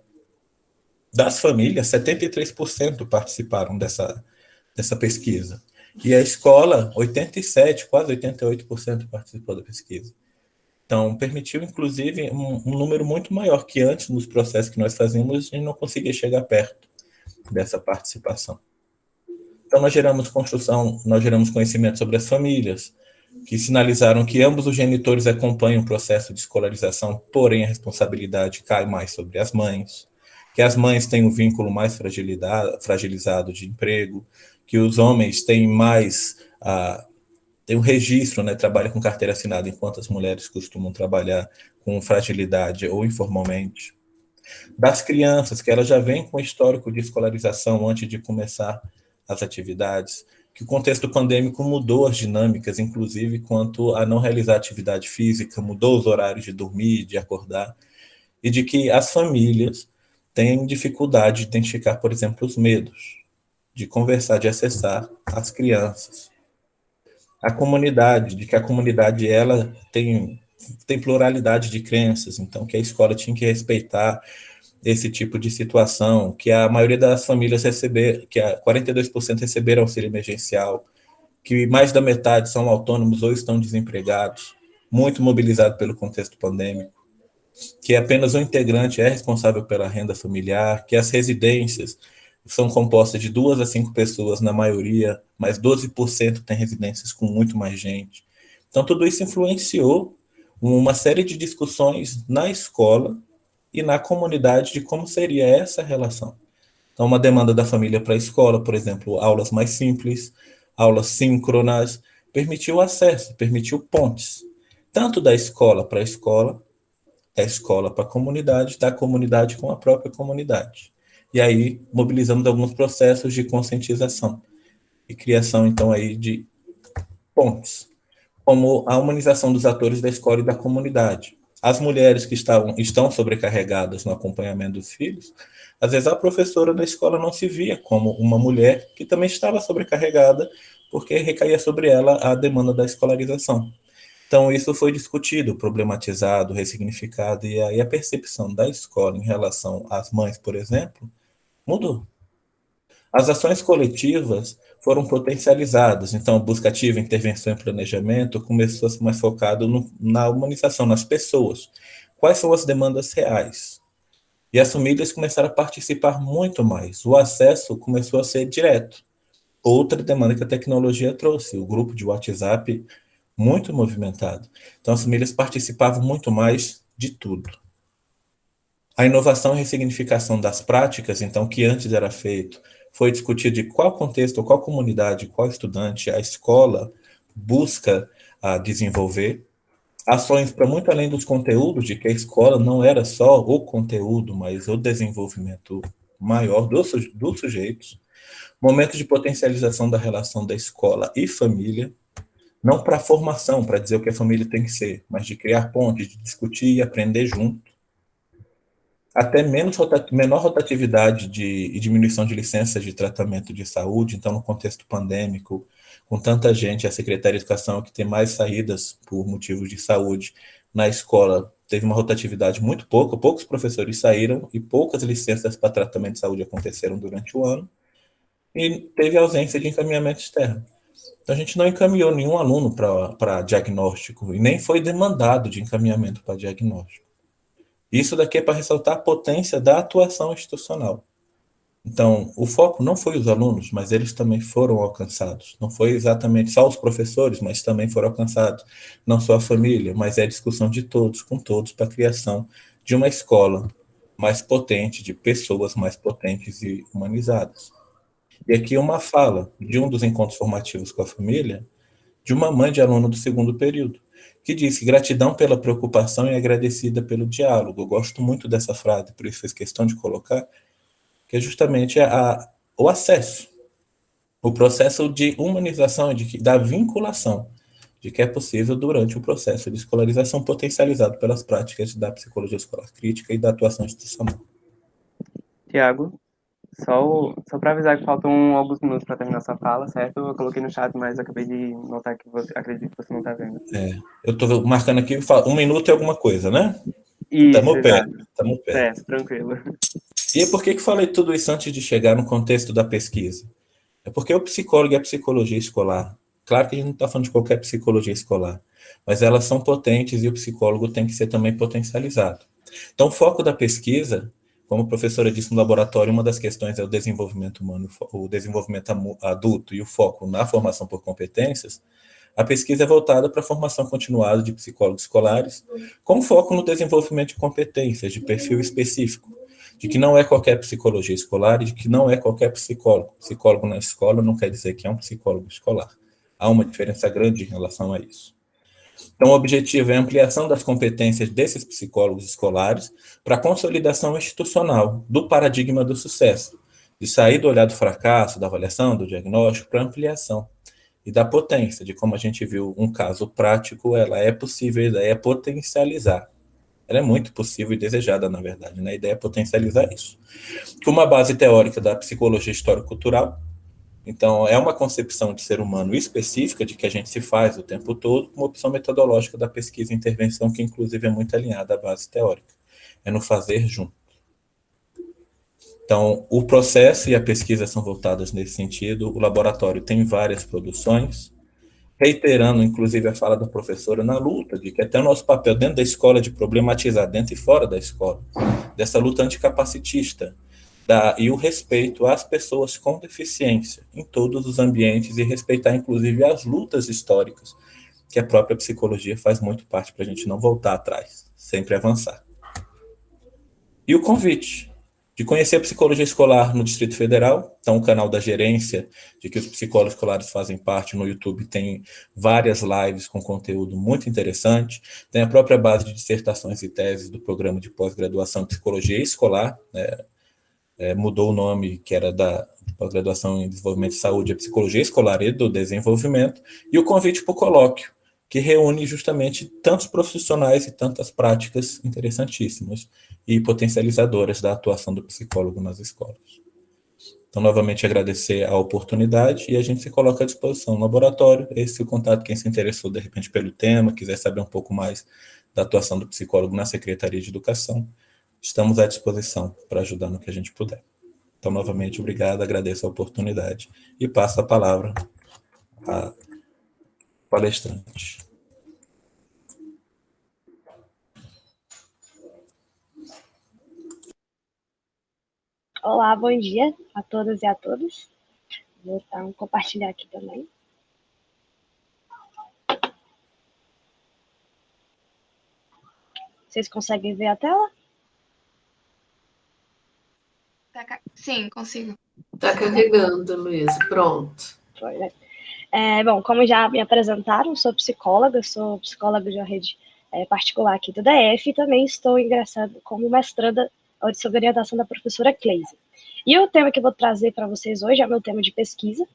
das famílias. 73% participaram dessa pesquisa. E a escola, 87%, quase 88% participou da pesquisa. Então, permitiu, inclusive, um número muito maior que antes, nos processos que nós fazíamos, a gente não conseguia chegar perto dessa participação. Então, nós geramos conhecimento sobre as famílias, que sinalizaram que ambos os genitores acompanham o processo de escolarização, porém a responsabilidade cai mais sobre as mães, que as mães têm um vínculo mais fragilizado de emprego, que os homens têm mais, tem um registro, né, trabalha com carteira assinada, enquanto as mulheres costumam trabalhar com fragilidade ou informalmente. Das crianças, que elas já vêm com histórico de escolarização antes de começar as atividades, que o contexto pandêmico mudou as dinâmicas, inclusive quanto a não realizar atividade física, mudou os horários de dormir, de acordar, e de que as famílias têm dificuldade de identificar, por exemplo, os medos, de conversar, de acessar as crianças. A comunidade, de que a comunidade ela tem pluralidade de crenças, então que a escola tinha que respeitar esse tipo de situação, que a maioria das famílias que 42% receberam auxílio emergencial, que mais da metade são autônomos ou estão desempregados, muito mobilizado pelo contexto pandêmico, que apenas um integrante é responsável pela renda familiar, que as residências são compostas de 2 a 5 pessoas na maioria, mas 12% tem residências com muito mais gente. Então, tudo isso influenciou uma série de discussões na escola e na comunidade de como seria essa relação. Então, uma demanda da família para a escola, por exemplo, aulas mais simples, aulas síncronas, permitiu acesso, permitiu pontes, tanto da escola para a escola, da escola para a comunidade, da comunidade com a própria comunidade. E aí mobilizamos alguns processos de conscientização e criação, então, aí de pontes, como a humanização dos atores da escola e da comunidade, as mulheres que estão sobrecarregadas no acompanhamento dos filhos, às vezes a professora da escola não se via como uma mulher que também estava sobrecarregada, porque recaía sobre ela a demanda da escolarização. Então, isso foi discutido, problematizado, ressignificado, e aí a percepção da escola em relação às mães, por exemplo, mudou. As ações coletivas foram potencializadas, então, busca ativa, intervenção e planejamento começou a ser mais focado na humanização, nas pessoas. Quais são as demandas reais? E as famílias começaram a participar muito mais. O acesso começou a ser direto. Outra demanda que a tecnologia trouxe, o grupo de WhatsApp muito movimentado. Então, as famílias participavam muito mais de tudo. A inovação e ressignificação das práticas, então, que antes era feito, foi discutido de qual contexto, qual comunidade, qual estudante a escola busca desenvolver. Ações para muito além dos conteúdos, de que a escola não era só o conteúdo, mas o desenvolvimento maior dos sujeitos. Momento de potencialização da relação da escola e família, não para a formação, para dizer o que a família tem que ser, mas de criar pontes, de discutir e aprender junto. Até menor rotatividade e diminuição de licenças de tratamento de saúde, então no contexto pandêmico, com tanta gente, a Secretaria de Educação que tem mais saídas por motivos de saúde na escola, teve uma rotatividade muito pouca, poucos professores saíram e poucas licenças para tratamento de saúde aconteceram durante o ano, e teve ausência de encaminhamento externo. Então, a gente não encaminhou nenhum aluno para diagnóstico e nem foi demandado de encaminhamento para diagnóstico. Isso daqui é para ressaltar a potência da atuação institucional. Então, o foco não foi os alunos, mas eles também foram alcançados. Não foi exatamente só os professores, mas também foram alcançados. Não só a família, mas é a discussão de todos, com todos, para a criação de uma escola mais potente, de pessoas mais potentes e humanizadas. E aqui uma fala de um dos encontros formativos com a família, de uma mãe de aluno do segundo período, que disse: gratidão pela preocupação e agradecida pelo diálogo. Eu gosto muito dessa frase, por isso fiz questão de colocar, que é justamente o acesso, o processo de humanização, da vinculação, de que é possível durante o processo de escolarização potencializado pelas práticas da psicologia escolar crítica e da atuação institucional. Tiago, só para avisar que faltam alguns minutos para terminar sua fala, certo? Eu coloquei no chat, mas acabei de notar que acredito que você não está vendo. Eu estou marcando aqui, 1 minuto e alguma coisa, né? Isso, Estamos perto, exato. estamos perto. Certo, tranquilo. E por que falei tudo isso antes de chegar no contexto da pesquisa? É porque o psicólogo e a psicologia escolar, claro que a gente não está falando de qualquer psicologia escolar, mas elas são potentes e o psicólogo tem que ser também potencializado. Então, o foco da pesquisa, como a professora disse no laboratório, uma das questões é o desenvolvimento humano, o desenvolvimento adulto e o foco na formação por competências. A pesquisa é voltada para a formação continuada de psicólogos escolares, com foco no desenvolvimento de competências, de perfil específico, de que não é qualquer psicologia escolar e de que não é qualquer psicólogo. Psicólogo na escola não quer dizer que é um psicólogo escolar. Há uma diferença grande em relação a isso. Então, o objetivo é a ampliação das competências desses psicólogos escolares para a consolidação institucional do paradigma do sucesso, de sair do olhar do fracasso, da avaliação, do diagnóstico, para a ampliação e da potência, de como a gente viu um caso prático, ela é possível, a ideia é potencializar. Ela é muito possível e desejada, na verdade, né? A ideia é potencializar isso. Com uma base teórica da psicologia histórico-cultural, então é uma concepção de ser humano específica, de que a gente se faz o tempo todo, com uma opção metodológica da pesquisa e intervenção, que inclusive é muito alinhada à base teórica. É no fazer junto. Então, o processo e a pesquisa são voltadas nesse sentido, o laboratório tem várias produções, reiterando, inclusive, a fala da professora na luta, de que até o nosso papel dentro da escola de problematizar dentro e fora da escola, dessa luta anticapacitista, e o respeito às pessoas com deficiência em todos os ambientes e respeitar, inclusive, as lutas históricas, que a própria psicologia faz muito parte para a gente não voltar atrás, sempre avançar. E o convite de conhecer a psicologia escolar no Distrito Federal, então o canal da gerência, de que os psicólogos escolares fazem parte no YouTube, tem várias lives com conteúdo muito interessante, tem a própria base de dissertações e teses do programa de pós-graduação em psicologia escolar, mudou o nome, que era da pós-graduação em desenvolvimento de saúde, a psicologia escolar e do desenvolvimento, e o convite para o colóquio, que reúne justamente tantos profissionais e tantas práticas interessantíssimas e potencializadoras da atuação do psicólogo nas escolas. Então, novamente, agradecer a oportunidade e a gente se coloca à disposição no laboratório. Esse é o contato, quem se interessou, de repente, pelo tema, quiser saber um pouco mais da atuação do psicólogo na Secretaria de Educação, estamos à disposição para ajudar no que a gente puder. Então, novamente, obrigado, agradeço a oportunidade e passo a palavra à palestrante. Olá, bom dia a todas e a todos. Vou compartilhar aqui também. Vocês conseguem ver a tela? Sim, consigo. Está carregando, Luísa. Pronto. Foi, né? Bom, como já me apresentaram, sou psicóloga de uma rede particular aqui do DF e também estou ingressando como mestranda sob orientação da professora Cleise. E o tema que eu vou trazer para vocês hoje é o meu tema de pesquisa,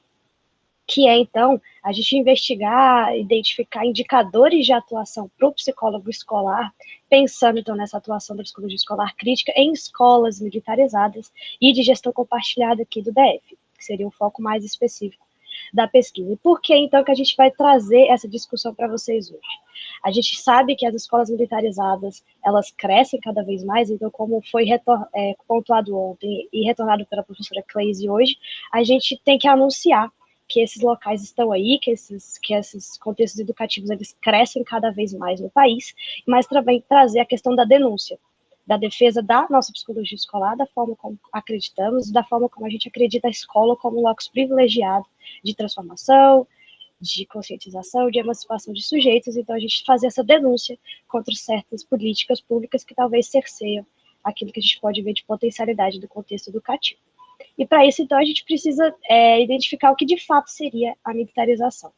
que é, então, a gente investigar, identificar indicadores de atuação para o psicólogo escolar, pensando, então, nessa atuação da psicologia escolar crítica em escolas militarizadas e de gestão compartilhada aqui do DF, que seria o foco mais específico da pesquisa. E por que, então, que a gente vai trazer essa discussão para vocês hoje? A gente sabe que as escolas militarizadas, elas crescem cada vez mais, então, como foi pontuado ontem e retornado pela professora Cleise hoje, a gente tem que anunciar que esses locais estão aí, que esses contextos educativos eles crescem cada vez mais no país, mas também trazer a questão da denúncia, da defesa da nossa psicologia escolar, da forma como acreditamos, da forma como a gente acredita a escola como um locus privilegiado de transformação, de conscientização, de emancipação de sujeitos. Então a gente fazer essa denúncia contra certas políticas públicas que talvez cerceiam aquilo que a gente pode ver de potencialidade do contexto educativo. E para isso, então, a gente precisa identificar o que de fato seria a militarização.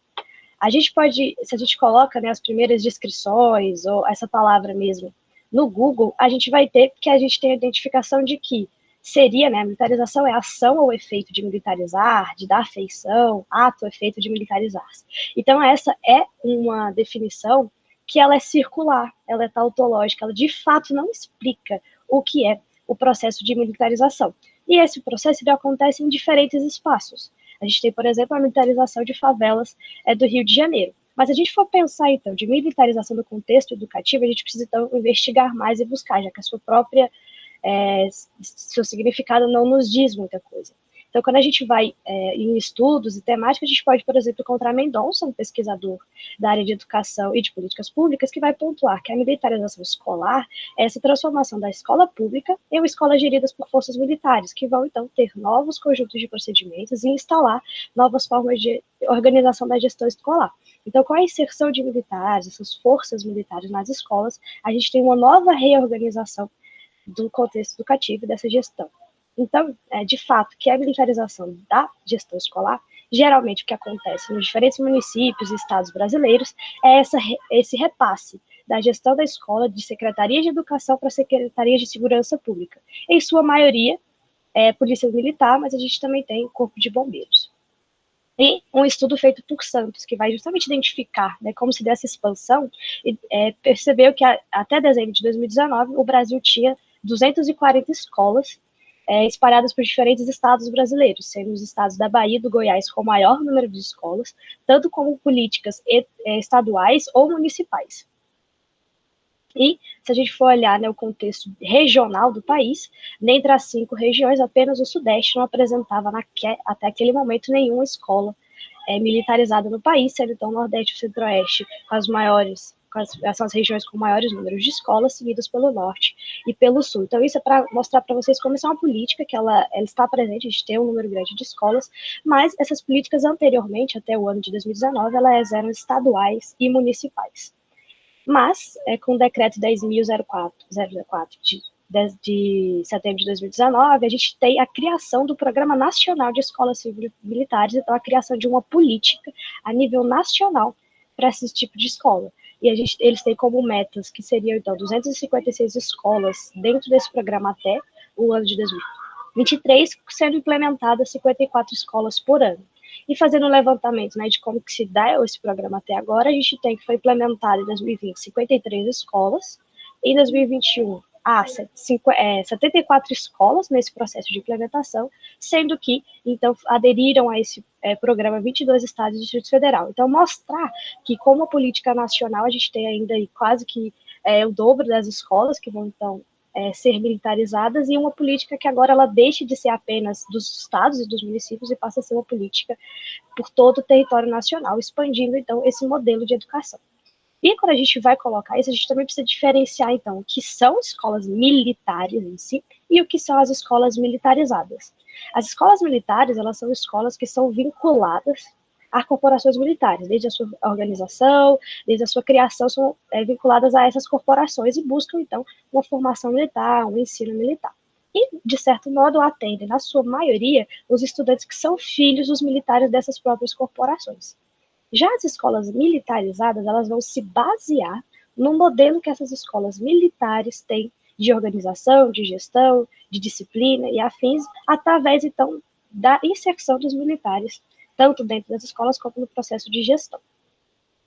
A gente pode, se a gente coloca, né, as primeiras descrições, ou essa palavra mesmo, no Google, a gente vai ter que a gente tem a identificação de que seria, né, a militarização é a ação ou efeito de militarizar, de dar feição, ato ou efeito de militarizar-se. Então, essa é uma definição que ela é circular, ela é tautológica, ela de fato não explica o que é o processo de militarização. E esse processo ele acontece em diferentes espaços. A gente tem, por exemplo, a militarização de favelas do Rio de Janeiro. Mas se a gente for pensar, então, de militarização do contexto educativo, a gente precisa, então, investigar mais e buscar, já que a sua própria, seu significado não nos diz muita coisa. Então, quando a gente vai em estudos e temáticas, a gente pode, por exemplo, encontrar Mendonça, um pesquisador da área de educação e de políticas públicas, que vai pontuar que a militarização escolar é essa transformação da escola pública em uma escola geridas por forças militares, que vão, então, ter novos conjuntos de procedimentos e instalar novas formas de organização da gestão escolar. Então, com a inserção de militares, essas forças militares nas escolas, a gente tem uma nova reorganização do contexto educativo e dessa gestão. Então, de fato, que a militarização da gestão escolar, geralmente o que acontece nos diferentes municípios e estados brasileiros, é esse repasse da gestão da escola de secretarias de educação para secretarias de segurança pública. Em sua maioria, polícia militar, mas a gente também tem corpo de bombeiros. E um estudo feito por Santos, que vai justamente identificar, né, como se dessa expansão, e percebeu que até dezembro de 2019, o Brasil tinha 240 escolas espalhadas por diferentes estados brasileiros, sendo os estados da Bahia e do Goiás com o maior número de escolas, tanto como políticas estaduais ou municipais. E, se a gente for olhar, né, o contexto regional do país, dentre as 5 regiões, apenas o Sudeste não apresentava até aquele momento nenhuma escola militarizada no país, sendo então o Nordeste e o Centro-Oeste com as maiores, são as regiões com maiores números de escolas, seguidas pelo Norte e pelo Sul. Então isso é para mostrar para vocês como isso é uma política que ela está presente, a gente tem um número grande de escolas, mas essas políticas anteriormente, até o ano de 2019, elas eram estaduais e municipais. Mas, com o decreto 10.004 de setembro de 2019, a gente tem a criação do Programa Nacional de Escolas Militares, então a criação de uma política a nível nacional para esse tipo de escola. E eles têm como metas que seriam, então, 256 escolas dentro desse programa até o ano de 2023, sendo implementadas 54 escolas por ano. E fazendo um levantamento, né, de como que se dá esse programa até agora, a gente tem que foi implementado em 2020 53 escolas, em 2021 há 74 escolas nesse processo de implementação, sendo que, então, aderiram a esse programa 22 estados e Distrito Federal. Então, mostrar que, como política nacional, a gente tem ainda aí quase que o dobro das escolas que vão, então, ser militarizadas, e uma política que agora ela deixe de ser apenas dos estados e dos municípios e passa a ser uma política por todo o território nacional, expandindo, então, esse modelo de educação. E quando a gente vai colocar isso, a gente também precisa diferenciar, então, o que são escolas militares em si e o que são as escolas militarizadas. As escolas militares, elas são escolas que são vinculadas a corporações militares, desde a sua organização, desde a sua criação, são vinculadas a essas corporações e buscam, então, uma formação militar, um ensino militar. E, de certo modo, atendem, na sua maioria, os estudantes que são filhos dos militares dessas próprias corporações. Já as escolas militarizadas, elas vão se basear no modelo que essas escolas militares têm de organização, de gestão, de disciplina e afins, através, então, da inserção dos militares, tanto dentro das escolas quanto no processo de gestão.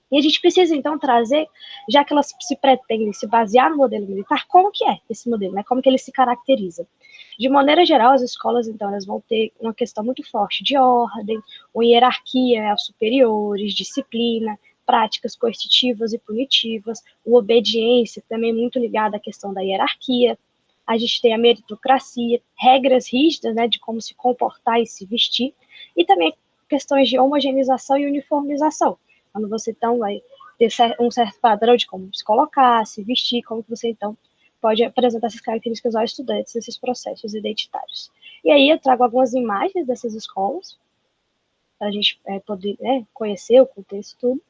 E a gente precisa, então, trazer, já que elas se pretendem se basear no modelo militar, como que é esse modelo, né? Como que ele se caracteriza? De maneira geral, as escolas, então, elas vão ter uma questão muito forte de ordem, uma hierarquia aos superiores, disciplina, práticas coercitivas e punitivas, uma obediência também muito ligada à questão da hierarquia. A gente tem a meritocracia, regras rígidas, né, de como se comportar e se vestir, e também questões de homogeneização e uniformização, quando você, então, vai ter um certo padrão de como se colocar, se vestir, como que você, então, pode apresentar essas características aos estudantes nesses processos identitários. E aí eu trago algumas imagens dessas escolas, para a gente poder conhecer o contexto tudo.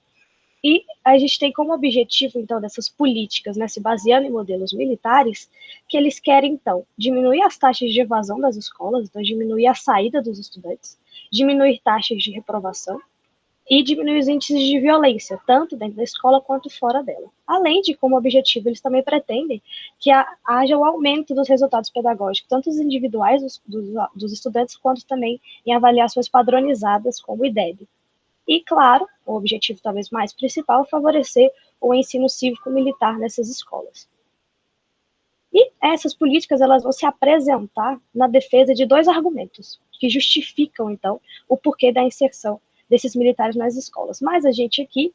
E a gente tem como objetivo, então, dessas políticas, né, se baseando em modelos militares, que eles querem, então, diminuir as taxas de evasão das escolas, então, diminuir a saída dos estudantes, diminuir taxas de reprovação, e diminuir os índices de violência, tanto dentro da escola quanto fora dela. Além de, como objetivo, eles também pretendem que haja o aumento dos resultados pedagógicos, tanto os individuais dos estudantes, quanto também em avaliações padronizadas, como o IDEB. E, claro, o objetivo talvez mais principal é favorecer o ensino cívico-militar nessas escolas. E essas políticas elas vão se apresentar na defesa de dois argumentos, que justificam, então, o porquê da inserção desses militares nas escolas. Mas a gente aqui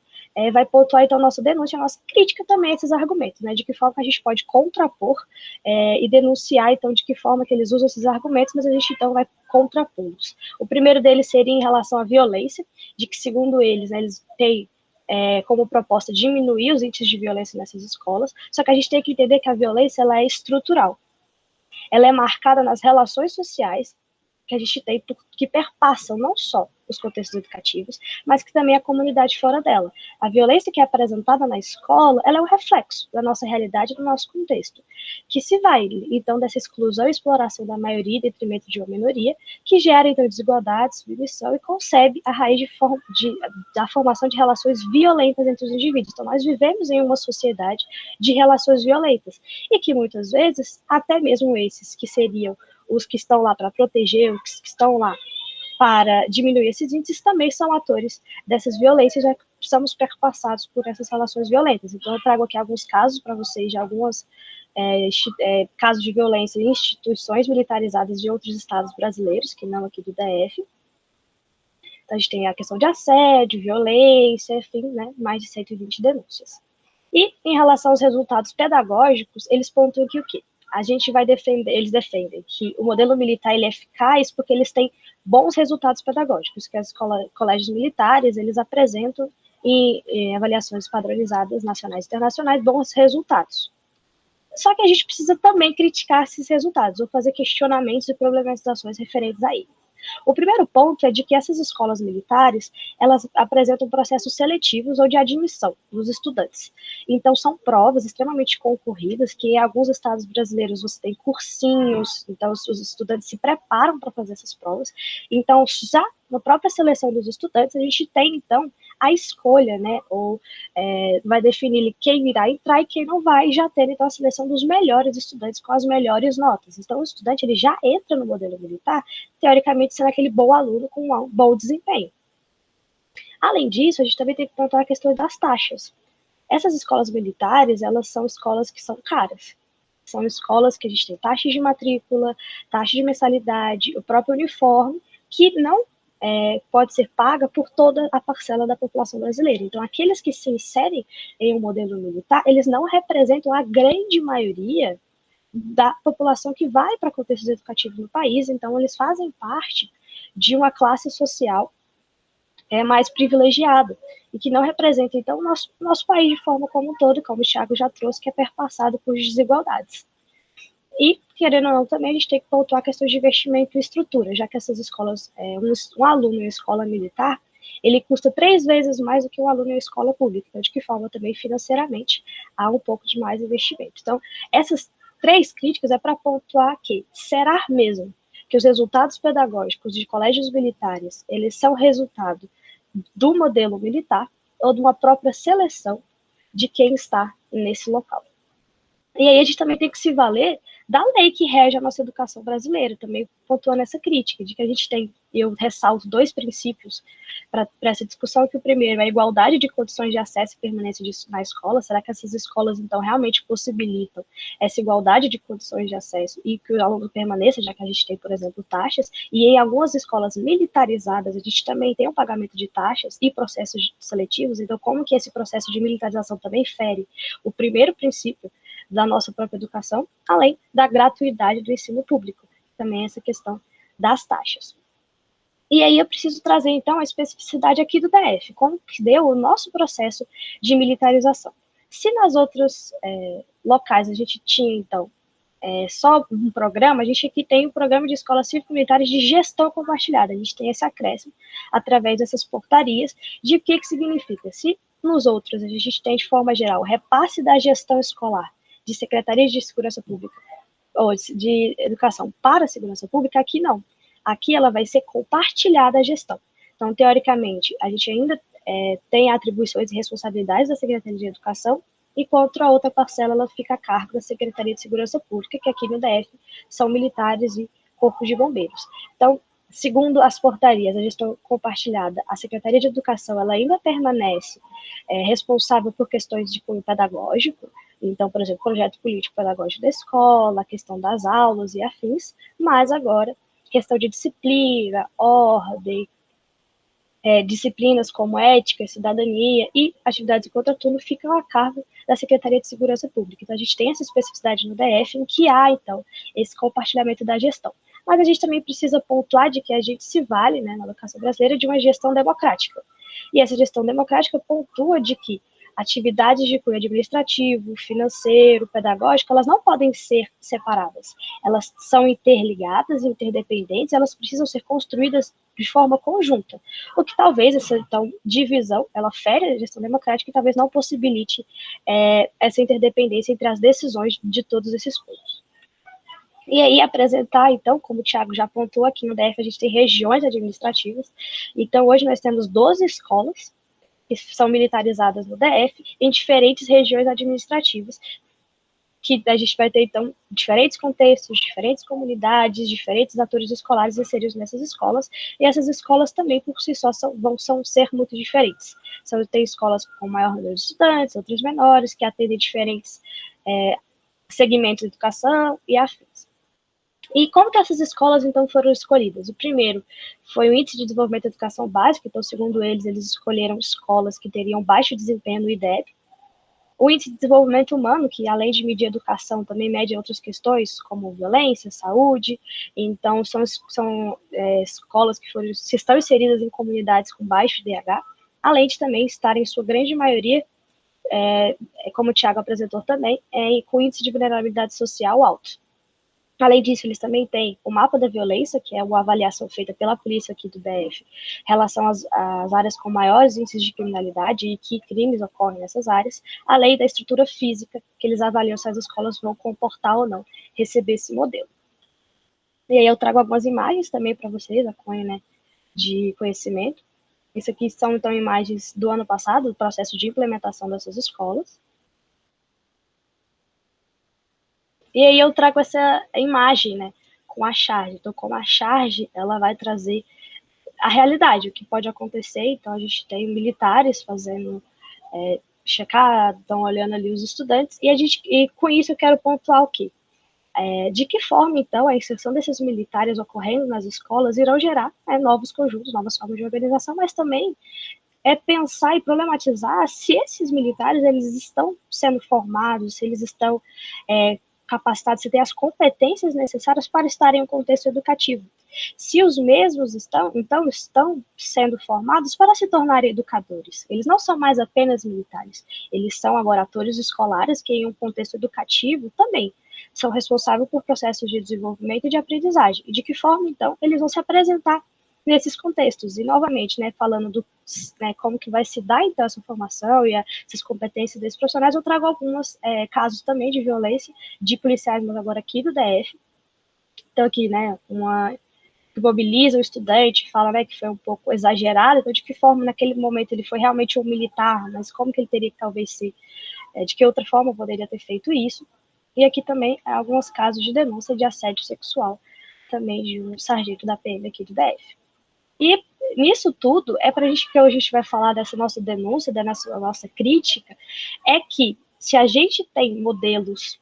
vai pontuar, então, a nossa denúncia, a nossa crítica também a esses argumentos, né, de que forma a gente pode contrapor e denunciar, então, de que forma que eles usam esses argumentos, mas a gente, então, vai contrapô-los. O primeiro deles seria em relação à violência, de que, segundo eles, né, eles têm como proposta diminuir os índices de violência nessas escolas, só que a gente tem que entender que a violência ela é estrutural. Ela é marcada nas relações sociais que a gente tem, que perpassam não só os contextos educativos, mas que também a comunidade fora dela. A violência que é apresentada na escola, ela é um reflexo da nossa realidade, do nosso contexto, que se vai, então, dessa exclusão e exploração da maioria em detrimento de uma minoria, que gera, então, desigualdade, submissão e concebe a raiz da formação de relações violentas entre os indivíduos. Então, nós vivemos em uma sociedade de relações violentas, e que muitas vezes, até mesmo esses que seriam os que estão lá para proteger, os que estão lá para diminuir esses índices, também são atores dessas violências, já que somos perpassados por essas relações violentas. Então, eu trago aqui alguns casos para vocês de alguns casos de violência em instituições militarizadas de outros estados brasileiros, que não aqui do DF. Então, a gente tem a questão de assédio, violência, enfim, né, mais de 120 denúncias. E, em relação aos resultados pedagógicos, eles pontuam que o quê? A gente vai defender, eles defendem que o modelo militar ele é eficaz porque eles têm bons resultados pedagógicos, que as colégios militares, eles apresentam em avaliações padronizadas nacionais e internacionais bons resultados. Só que a gente precisa também criticar esses resultados, ou fazer questionamentos e problematizações referentes a ele. O primeiro ponto é de que essas escolas militares, elas apresentam processos seletivos ou de admissão dos estudantes. Então, são provas extremamente concorridas, que em alguns estados brasileiros você tem cursinhos, então os estudantes se preparam para fazer essas provas. Então, já na própria seleção dos estudantes, a gente tem, então, a escolha, né, ou vai definir quem irá entrar e quem não vai, já ter, então, a seleção dos melhores estudantes com as melhores notas. Então, o estudante, ele já entra no modelo militar, teoricamente, sendo aquele bom aluno com um bom desempenho. Além disso, a gente também tem que pontuar a questão das taxas. Essas escolas militares, elas são escolas que são caras. São escolas que a gente tem taxa de matrícula, taxa de mensalidade, o próprio uniforme, que não pode ser paga por toda a parcela da população brasileira. Então, aqueles que se inserem em um modelo militar, eles não representam a grande maioria da população que vai para contextos educativos no país, então eles fazem parte de uma classe social mais privilegiada e que não representa, então, o nosso país de forma como um todo, como o Thiago já trouxe, que é perpassado por desigualdades. E, querendo ou não, também a gente tem que pontuar a questão de investimento em estrutura, já que essas escolas, um aluno em escola militar, ele custa 3 vezes mais do que um aluno em escola pública, então, de que forma também financeiramente há um pouco de mais investimento. Então, essas 3 críticas é para pontuar que será mesmo que os resultados pedagógicos de colégios militares, eles são resultado do modelo militar ou de uma própria seleção de quem está nesse local. E aí a gente também tem que se valer da lei que rege a nossa educação brasileira, também pontuando essa crítica, de que a gente tem, eu ressalto 2 princípios para essa discussão, que o primeiro é a igualdade de condições de acesso e permanência na escola. Será que essas escolas, então, realmente possibilitam essa igualdade de condições de acesso e que o aluno permaneça, já que a gente tem, por exemplo, taxas, e em algumas escolas militarizadas, a gente também tem o pagamento de taxas e processos seletivos, então como que esse processo de militarização também fere o primeiro princípio da nossa própria educação, além da gratuidade do ensino público, também essa questão das taxas. E aí eu preciso trazer, então, a especificidade aqui do DF, como que deu o nosso processo de militarização. Se nas outras locais a gente tinha, então, só um programa, a gente aqui tem o programa de escolas cívico-militares de gestão compartilhada, a gente tem esse acréscimo através dessas portarias, de o que significa? Se nos outros a gente tem, de forma geral, o repasse da gestão escolar de secretarias de segurança pública ou de educação para a segurança pública, aqui não. Aqui ela vai ser compartilhada a gestão. Então, teoricamente, a gente ainda tem atribuições e responsabilidades da Secretaria de Educação, enquanto a outra parcela ela fica a cargo da Secretaria de Segurança Pública, que aqui no DF são militares e corpos de bombeiros. Então, segundo as portarias, a gestão compartilhada, a Secretaria de Educação ela ainda permanece responsável por questões de cunho pedagógico, então, por exemplo, projeto político-pedagógico da escola, a questão das aulas e afins, mas agora, questão de disciplina, ordem, disciplinas como ética, cidadania e atividades de contraturno ficam a cargo da Secretaria de Segurança Pública. Então, a gente tem essa especificidade no DF em que há, então, esse compartilhamento da gestão. Mas a gente também precisa pontuar de que a gente se vale, né, na educação brasileira, de uma gestão democrática. E essa gestão democrática pontua de que atividades de cunho administrativo, financeiro, pedagógico, elas não podem ser separadas. Elas são interligadas, interdependentes, elas precisam ser construídas de forma conjunta. O que talvez essa então, divisão, ela fere a gestão democrática e talvez não possibilite essa interdependência entre as decisões de todos esses pontos. E aí apresentar, então, como o Thiago já apontou, aqui no DF a gente tem regiões administrativas. Então, hoje nós temos 12 escolas que são militarizadas no DF em diferentes regiões administrativas, que a gente vai ter, então, diferentes contextos, diferentes comunidades, diferentes atores escolares inseridos nessas escolas, e essas escolas também, por si só, vão ser muito diferentes. Tem escolas com maior número de estudantes, outras menores, que atendem diferentes segmentos de educação e afins. E como que essas escolas, então, foram escolhidas? O primeiro foi o Índice de Desenvolvimento da Educação Básica, então, segundo eles escolheram escolas que teriam baixo desempenho no IDEB. O Índice de Desenvolvimento Humano, que além de medir educação, também mede outras questões, como violência, saúde. Então, são escolas que estão inseridas em comunidades com baixo IDH, além de também estarem, em sua grande maioria, como o Thiago apresentou também, com índice de vulnerabilidade social alto. Além disso, eles também têm o mapa da violência, que é uma avaliação feita pela polícia aqui do DF, em relação às áreas com maiores índices de criminalidade e que crimes ocorrem nessas áreas, além da estrutura física, que eles avaliam se as escolas vão comportar ou não receber esse modelo. E aí eu trago algumas imagens também para vocês, a cunho, né, de conhecimento. Isso aqui são, então, imagens do ano passado, do processo de implementação dessas escolas. E aí eu trago essa imagem, né, com a charge. Então, como a charge, ela vai trazer a realidade, o que pode acontecer. Então, a gente tem militares fazendo checada, estão olhando ali os estudantes, e com isso eu quero pontuar o quê? De que forma, então, a inserção desses militares ocorrendo nas escolas irão gerar novos conjuntos, novas formas de organização, mas também pensar e problematizar se esses militares eles estão sendo formados, se eles estão capacitados, se têm as competências necessárias para estarem em um contexto educativo. Se os mesmos estão sendo formados para se tornarem educadores. Eles não são mais apenas militares, eles são agora atores escolares que, em um contexto educativo, também são responsáveis por processos de desenvolvimento e de aprendizagem. E de que forma, então, eles vão se apresentar nesses contextos. E, novamente, falando como que vai se dar, então, essa formação e essas competências desses profissionais, eu trago alguns casos também de violência de policiais, mas agora aqui do DF. Então, aqui, que mobiliza o estudante, fala que foi um pouco exagerado, então de que forma naquele momento ele foi realmente um militar, mas como que ele teria que talvez ser, de que outra forma poderia ter feito isso. E aqui também há alguns casos de denúncia de assédio sexual, também de um sargento da PM aqui do DF. E nisso tudo, para a gente, que hoje a gente vai falar dessa nossa denúncia, da nossa crítica, é que se a gente tem modelos,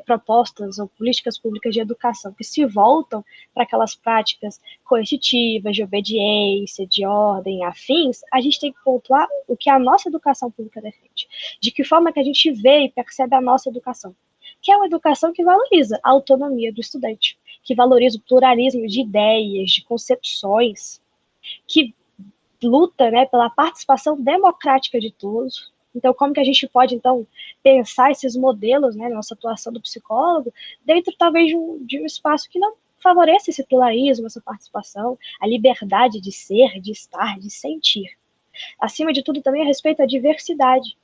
propostas ou políticas públicas de educação que se voltam para aquelas práticas coercitivas, de obediência, de ordem, afins, a gente tem que pontuar o que a nossa educação pública defende. De que forma que a gente vê e percebe a nossa educação. Que é uma educação que valoriza a autonomia do estudante, que valoriza o pluralismo de ideias, de concepções, que luta pela participação democrática de todos. Então, como que a gente pode, então, pensar esses modelos, na nossa atuação do psicólogo, dentro, talvez, de um espaço que não favoreça esse pluralismo, essa participação, a liberdade de ser, de estar, de sentir. Acima de tudo, também a respeito à diversidade,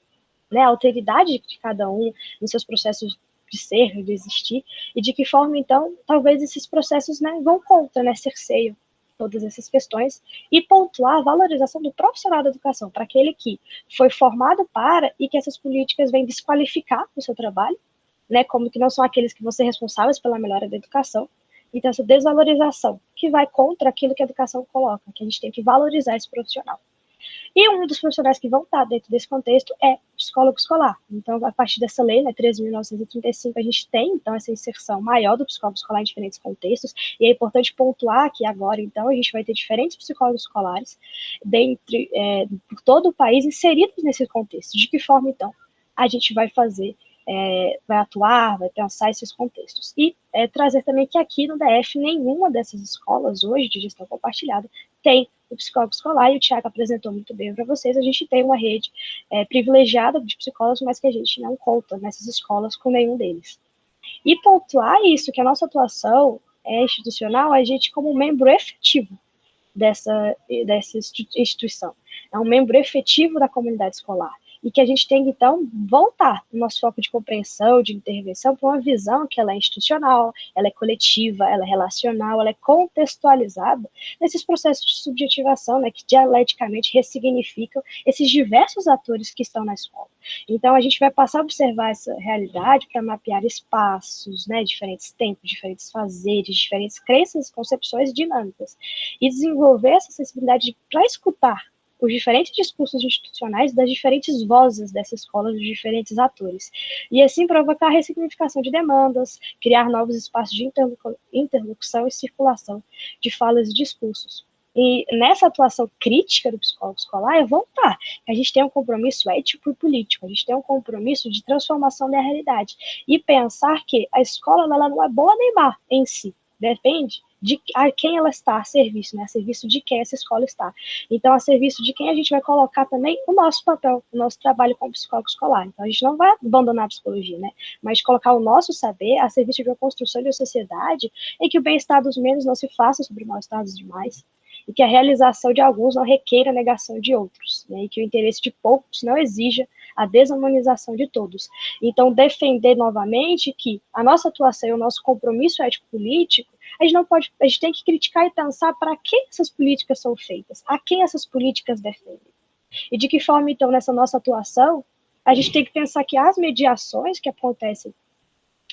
a alteridade de cada um nos seus processos de ser, de existir, e de que forma, então, talvez esses processos vão contra, cerceiam todas essas questões, e pontuar a valorização do profissional da educação, para aquele que foi formado para, e que essas políticas vêm desqualificar o seu trabalho, como que não são aqueles que vão ser responsáveis pela melhora da educação. Então, essa desvalorização, que vai contra aquilo que a educação coloca, que a gente tem que valorizar esse profissional. E um dos profissionais que vão estar dentro desse contexto é o psicólogo escolar. Então, a partir dessa lei, 13.935, a gente tem, então, essa inserção maior do psicólogo escolar em diferentes contextos, e é importante pontuar que agora, então, a gente vai ter diferentes psicólogos escolares por todo o país inseridos nesse contexto. De que forma, então, a gente vai fazer, vai atuar, vai pensar esses contextos. E trazer também que aqui no DF, nenhuma dessas escolas hoje de gestão compartilhada tem o psicólogo escolar, e o Tiago apresentou muito bem para vocês. A gente tem uma rede privilegiada de psicólogos, mas que a gente não conta nessas escolas com nenhum deles. E pontuar isso, que a nossa atuação institucional, a gente como membro efetivo dessa instituição, é um membro efetivo da comunidade escolar, e que a gente tem que, então, voltar o nosso foco de compreensão, de intervenção, para uma visão que ela é institucional, ela é coletiva, ela é relacional, ela é contextualizada nesses processos de subjetivação, que dialeticamente ressignificam esses diversos atores que estão na escola. Então, a gente vai passar a observar essa realidade para mapear espaços, diferentes tempos, diferentes fazeres, diferentes crenças, concepções e dinâmicas, e desenvolver essa sensibilidade para escutar os diferentes discursos institucionais das diferentes vozes dessa escola, dos diferentes atores, e assim provocar a ressignificação de demandas, criar novos espaços de interlocução e circulação de falas e discursos. E nessa atuação crítica do psicólogo escolar é voltar, que a gente tem um compromisso ético e político, a gente tem um compromisso de transformação da realidade, e pensar que a escola ela não é boa nem má em si, depende de a quem ela está a serviço, a serviço de quem essa escola está. Então, a serviço de quem a gente vai colocar também o nosso papel, o nosso trabalho como psicólogo escolar. Então, a gente não vai abandonar a psicologia, mas colocar o nosso saber a serviço de uma construção de uma sociedade em que o bem-estar dos menos não se faça sobre o mal-estar dos demais, e que a realização de alguns não requeira a negação de outros, e que o interesse de poucos não exija a desumanização de todos. Então, defender novamente que a nossa atuação e o nosso compromisso ético-político, a gente tem que criticar e pensar para quem essas políticas são feitas, a quem essas políticas defendem. E de que forma, então, nessa nossa atuação, a gente tem que pensar que as mediações que acontecem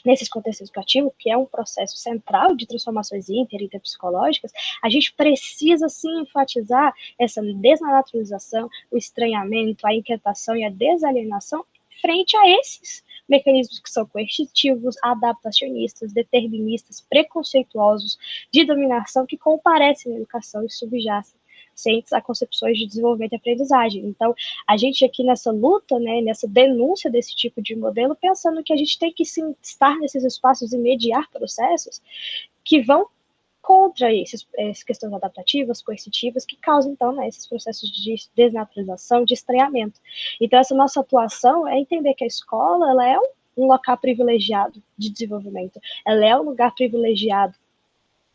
nesses contextos educativos, que é um processo central de transformações interpsicológicas, a gente precisa, sim, enfatizar essa desnaturalização, o estranhamento, a inquietação e a desalienação frente a esses mecanismos que são coercitivos, adaptacionistas, deterministas, preconceituosos, de dominação, que comparecem na educação e subjacem a concepções de desenvolvimento e aprendizagem. Então, a gente aqui nessa luta, né, nessa denúncia desse tipo de modelo, pensando que a gente tem que sim, estar nesses espaços e mediar processos que vão contra essas questões adaptativas, coercitivas, que causam, então, né, esses processos de desnaturalização, de estranhamento. Então, essa nossa atuação é entender que a escola, ela é um local privilegiado de desenvolvimento, ela é um lugar privilegiado,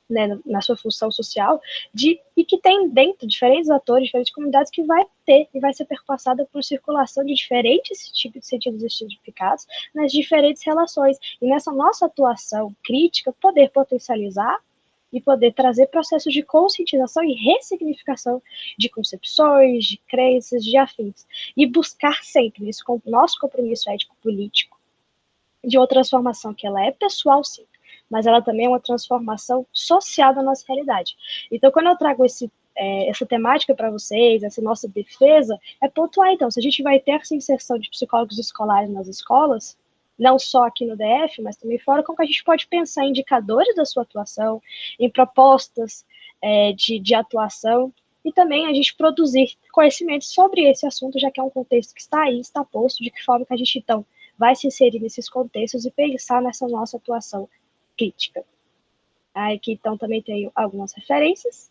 né, na sua função social, e que tem dentro diferentes atores, diferentes comunidades, que vai ter e vai ser perpassada por circulação de diferentes tipos de sentidos estipificados nas diferentes relações. E nessa nossa atuação crítica, poder potencializar e poder trazer processos de conscientização e ressignificação de concepções, de crenças, de afins. E buscar sempre, nesse nosso compromisso ético-político, de uma transformação que ela é pessoal, sim, mas ela também é uma transformação social da nossa realidade. Então, quando eu trago essa temática para vocês, essa nossa defesa, é pontuar, então, se a gente vai ter essa inserção de psicólogos escolares nas escolas, não só aqui no DF, mas também fora, como que a gente pode pensar em indicadores da sua atuação, em propostas de atuação, e também a gente produzir conhecimento sobre esse assunto, já que é um contexto que está aí, está posto, de que forma que a gente, então, vai se inserir nesses contextos e pensar nessa nossa atuação crítica. Aqui, então, também tenho algumas referências.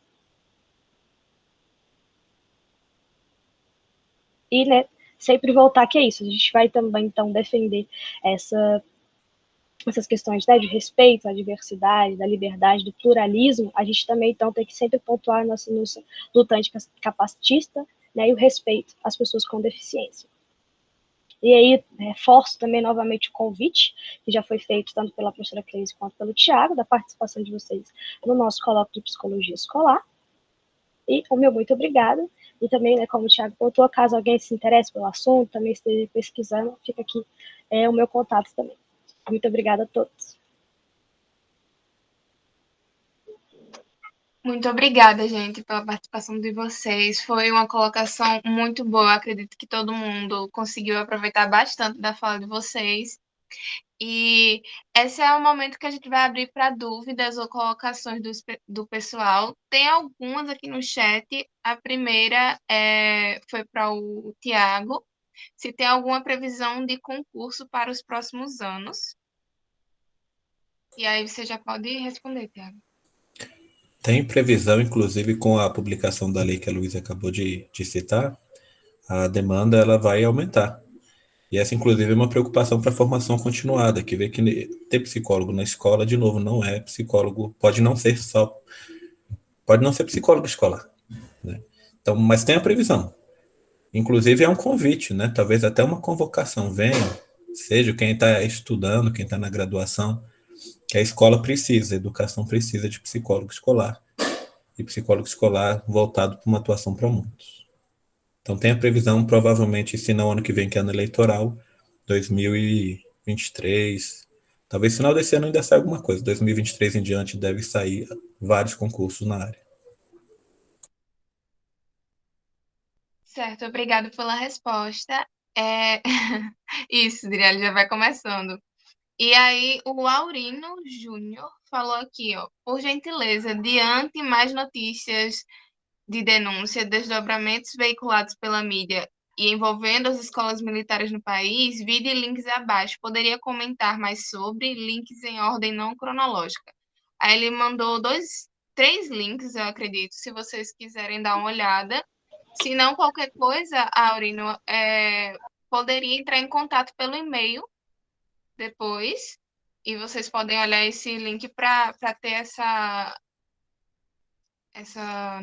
E, né, sempre voltar que é isso. A gente vai também, então, defender essas questões, né, de respeito à diversidade, da liberdade, do pluralismo. A gente também, então, tem que sempre pontuar a nossa luta anticapacitista, né, e o respeito às pessoas com deficiência. E aí, reforço também novamente o convite, que já foi feito tanto pela professora Cleise quanto pelo Tiago, da participação de vocês no nosso colóquio de psicologia escolar. E o meu muito obrigada. E também, né, como o Tiago pontuou, caso alguém se interesse pelo assunto, também esteja pesquisando, fica aqui o meu contato também. Muito obrigada a todos. Muito obrigada, gente, pela participação de vocês. Foi uma colocação muito boa. Eu acredito que todo mundo conseguiu aproveitar bastante da fala de vocês. E esse é o momento que a gente vai abrir para dúvidas ou colocações do pessoal. Tem algumas aqui no chat. A primeira foi para o Tiago. Se tem alguma previsão de concurso para os próximos anos. E aí você já pode responder, Tiago. Tem previsão, inclusive, com a publicação da lei que a Luísa acabou de citar, a demanda ela vai aumentar. E essa, inclusive, é uma preocupação para a formação continuada, que vê que ter psicólogo na escola, de novo, não é psicólogo, pode não ser psicólogo escolar, né? Então, mas tem a previsão. Inclusive é um convite, né? Talvez até uma convocação venha, seja quem está estudando, quem está na graduação, que a escola precisa, a educação precisa de psicólogo escolar. E psicólogo escolar voltado para uma atuação para muitos. Então tem a previsão, provavelmente, se não ano que vem, que é ano eleitoral, 2023, talvez final desse ano ainda saia alguma coisa, 2023 em diante deve sair vários concursos na área. Certo, obrigado pela resposta. Isso, Adriana, já vai começando. E aí, o Aurino Júnior falou aqui, ó, por gentileza, diante mais notícias de denúncia, desdobramentos veiculados pela mídia e envolvendo as escolas militares no país, vide links abaixo. Poderia comentar mais sobre links em ordem não cronológica. Aí ele mandou três links, eu acredito, se vocês quiserem dar uma olhada. Se não, qualquer coisa, Aurino, poderia entrar em contato pelo e-mail depois, e vocês podem olhar esse link para ter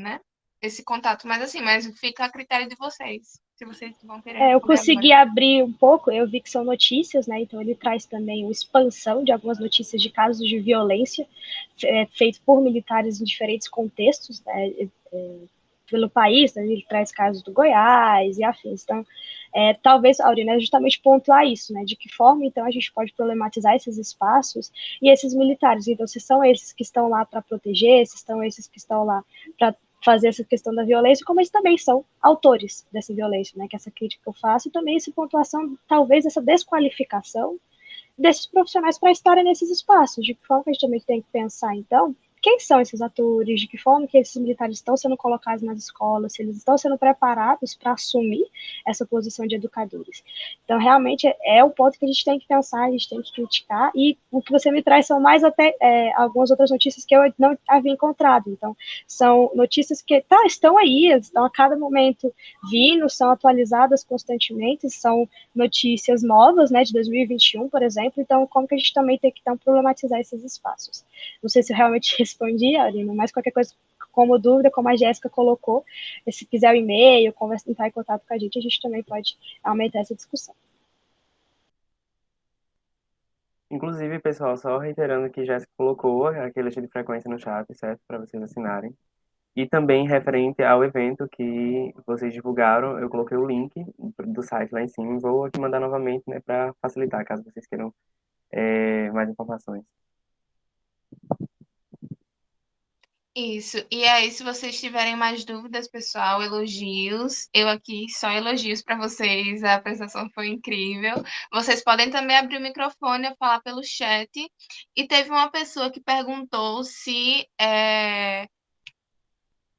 né, esse contato. Mas assim, mas fica a critério de vocês, se vocês vão querer. Eu consegui abrir um pouco, eu vi que são notícias, né? Então ele traz também uma expansão de algumas notícias de casos de violência feitos por militares em diferentes contextos, né? Pelo país, né? Ele traz casos do Goiás e afins. Então, Talvez, Aurina, é justamente pontuar isso, né? De que forma, então, a gente pode problematizar esses espaços e esses militares. Então, se são esses que estão lá para proteger, se são esses que estão lá para fazer essa questão da violência, como eles também são autores dessa violência, né? Que essa crítica que eu faço, e também essa pontuação, talvez, essa desqualificação desses profissionais para estarem nesses espaços. De que forma que a gente também tem que pensar, então, quem são esses atores, de que forma que esses militares estão sendo colocados nas escolas, se eles estão sendo preparados para assumir essa posição de educadores. Então, realmente, é o ponto que a gente tem que pensar, a gente tem que criticar, e o que você me traz são mais até algumas outras notícias que eu não havia encontrado. Então, são notícias que estão aí, estão a cada momento vindo, são atualizadas constantemente, são notícias novas, né, de 2021, por exemplo. Então, como que a gente também tem que então problematizar esses espaços? Não sei se eu realmente respondi, Arina, mas qualquer coisa, como dúvida, como a Jéssica colocou, se quiser o e-mail, entrar em contato com a gente também pode aumentar essa discussão. Inclusive, pessoal, só reiterando que Jéssica colocou aquele lista de frequência no chat, certo? Para vocês assinarem. E também referente ao evento que vocês divulgaram, eu coloquei o link do site lá em cima. Vou aqui mandar novamente, né, para facilitar, caso vocês queiram mais informações. Isso. E aí, se vocês tiverem mais dúvidas, pessoal, elogios, eu aqui só elogios para vocês, a apresentação foi incrível. Vocês podem também abrir o microfone e falar pelo chat. E teve uma pessoa que perguntou se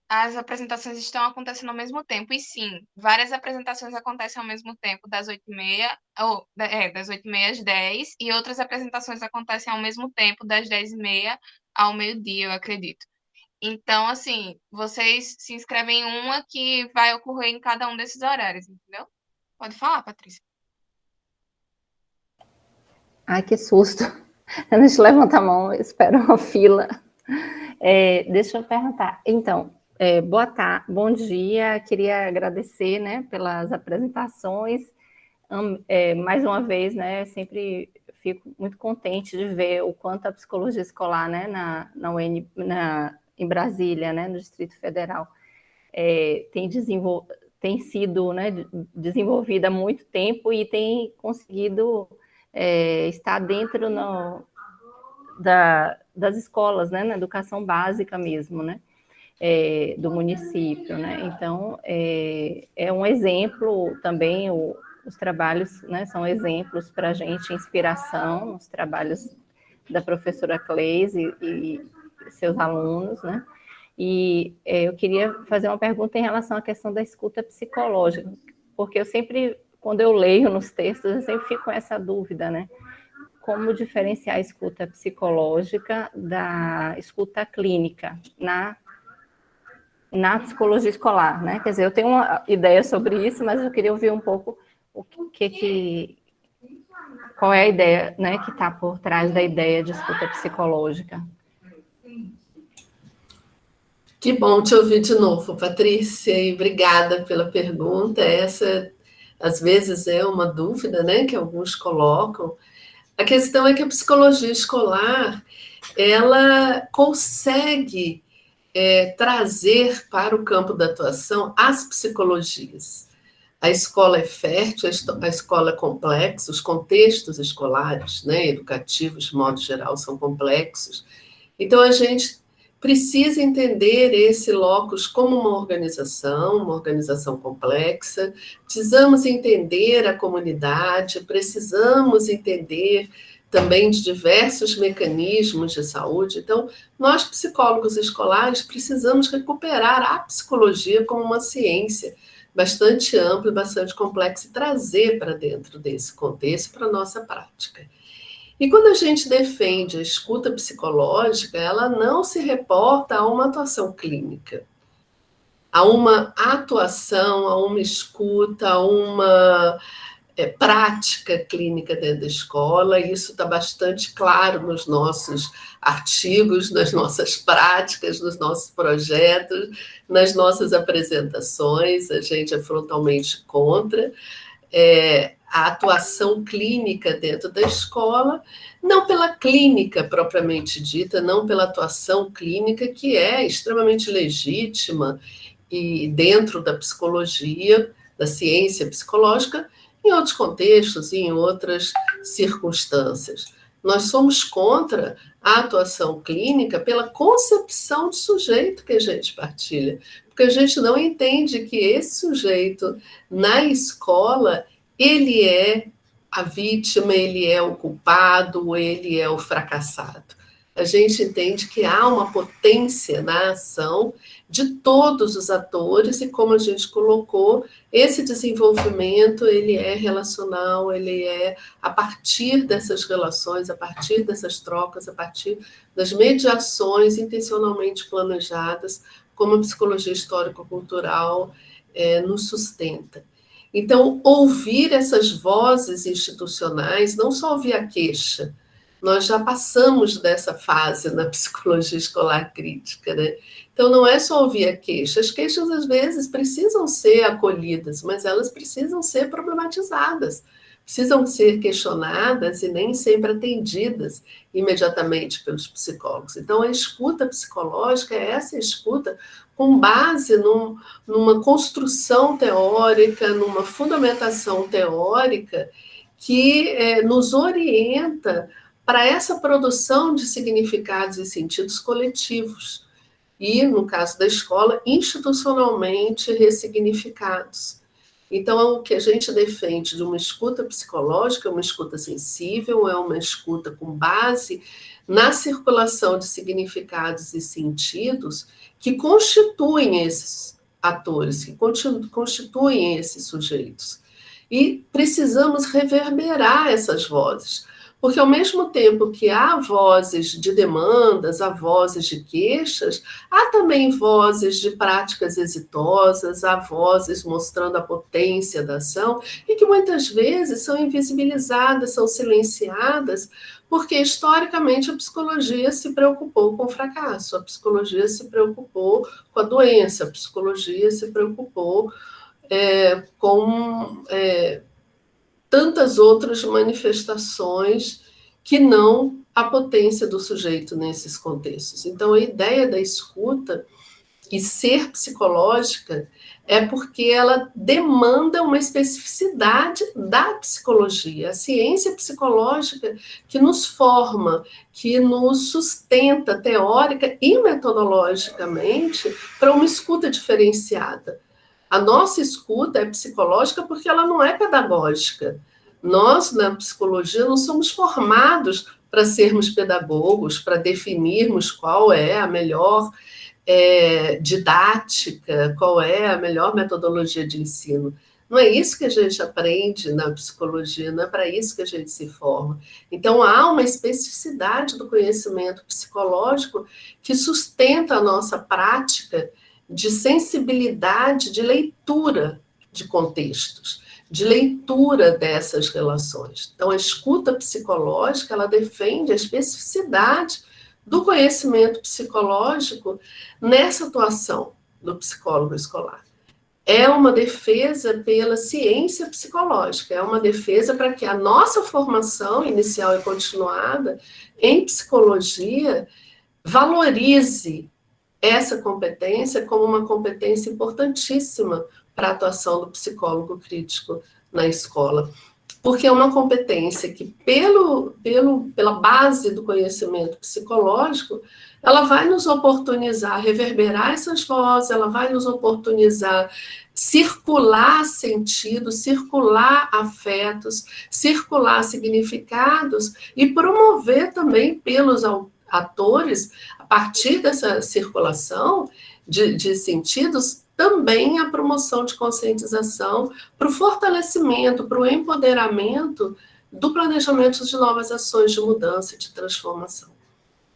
as apresentações estão acontecendo ao mesmo tempo. E sim, várias apresentações acontecem ao mesmo tempo, das 8h30, das 8h30 às 10, e outras apresentações acontecem ao mesmo tempo, das 10h30 ao meio-dia, eu acredito. Então, assim, vocês se inscrevem em uma que vai ocorrer em cada um desses horários, entendeu? Pode falar, Patrícia. Ai, que susto. A gente levanta a mão, espera uma fila. Deixa eu perguntar. Então, boa tarde, bom dia. Queria agradecer, né, pelas apresentações. Mais uma vez, né, sempre fico muito contente de ver o quanto a psicologia escolar, né, em Brasília, né, no Distrito Federal, tem sido, né, desenvolvida há muito tempo e tem conseguido estar dentro das escolas, né, na educação básica mesmo, né, do município, né. Então, é um exemplo também, os trabalhos, né, são exemplos para a gente, inspiração, os trabalhos da professora Cleise e seus alunos, né? E eu queria fazer uma pergunta em relação à questão da escuta psicológica, porque eu sempre, quando eu leio nos textos, eu sempre fico com essa dúvida, né? Como diferenciar a escuta psicológica da escuta clínica na psicologia escolar, né? Quer dizer, eu tenho uma ideia sobre isso, mas eu queria ouvir um pouco qual é a ideia, né, que está por trás da ideia de escuta psicológica. Que bom te ouvir de novo, Patrícia, e obrigada pela pergunta. Essa, às vezes, é uma dúvida, né, que alguns colocam. A questão é que a psicologia escolar, ela consegue trazer para o campo da atuação as psicologias. A escola é fértil, a escola é complexa, os contextos escolares, né, educativos, de modo geral, são complexos. Então, a gente precisa entender esse locus como uma organização complexa, precisamos entender a comunidade, precisamos entender também de diversos mecanismos de saúde. Então, nós, psicólogos escolares, precisamos recuperar a psicologia como uma ciência bastante ampla e bastante complexa e trazer para dentro desse contexto para a nossa prática. E quando a gente defende a escuta psicológica, ela não se reporta a uma atuação clínica, a uma atuação, a uma escuta, a uma prática clínica dentro da escola. Isso está bastante claro nos nossos artigos, nas nossas práticas, nos nossos projetos, nas nossas apresentações. A gente é frontalmente contra a atuação clínica dentro da escola, não pela clínica propriamente dita, não pela atuação clínica, que é extremamente legítima e dentro da psicologia, da ciência psicológica em outros contextos e em outras circunstâncias. Nós somos contra a atuação clínica pela concepção de sujeito que a gente partilha, porque a gente não entende que esse sujeito, na escola, ele é a vítima, ele é o culpado, ele é o fracassado. A gente entende que há uma potência na ação de todos os atores e, como a gente colocou, esse desenvolvimento ele é relacional, ele é a partir dessas relações, a partir dessas trocas, a partir das mediações intencionalmente planejadas, como a psicologia histórico-cultural nos sustenta. Então, ouvir essas vozes institucionais, não só ouvir a queixa, nós já passamos dessa fase na psicologia escolar crítica, né? Então, não é só ouvir a queixa. As queixas, às vezes, precisam ser acolhidas, mas elas precisam ser problematizadas, precisam ser questionadas e nem sempre atendidas imediatamente pelos psicólogos. Então, a escuta psicológica é essa escuta com base numa construção teórica, numa fundamentação teórica que nos orienta para essa produção de significados e sentidos coletivos e, no caso da escola, institucionalmente ressignificados. Então, o que a gente defende de uma escuta psicológica é uma escuta sensível, é uma escuta com base na circulação de significados e sentidos que constituem esses atores, que constituem esses sujeitos. E precisamos reverberar essas vozes, porque ao mesmo tempo que há vozes de demandas, há vozes de queixas, há também vozes de práticas exitosas, há vozes mostrando a potência da ação e que muitas vezes são invisibilizadas, são silenciadas, porque historicamente a psicologia se preocupou com o fracasso, a psicologia se preocupou com a doença, a psicologia se preocupou com tantas outras manifestações que não a potência do sujeito nesses contextos. Então, a ideia da escuta e ser psicológica é porque ela demanda uma especificidade da psicologia, a ciência psicológica que nos forma, que nos sustenta teórica e metodologicamente para uma escuta diferenciada. A nossa escuta é psicológica porque ela não é pedagógica. Nós, na psicologia, não somos formados para sermos pedagogos, para definirmos qual é a melhor didática, qual é a melhor metodologia de ensino. Não é isso que a gente aprende na psicologia, não é para isso que a gente se forma. Então, há uma especificidade do conhecimento psicológico que sustenta a nossa prática de sensibilidade, de leitura de contextos, de leitura dessas relações. Então, a escuta psicológica, ela defende a especificidade do conhecimento psicológico nessa atuação do psicólogo escolar. É uma defesa pela ciência psicológica, é uma defesa para que a nossa formação inicial e continuada em psicologia valorize essa competência como uma competência importantíssima para a atuação do psicólogo crítico na escola. Porque é uma competência que, pela base do conhecimento psicológico, ela vai nos oportunizar reverberar essas vozes, ela vai nos oportunizar circular sentidos, circular afetos, circular significados e promover também pelos atores, a partir dessa circulação de sentidos, também a promoção de conscientização para o fortalecimento, para o empoderamento do planejamento de novas ações de mudança e de transformação.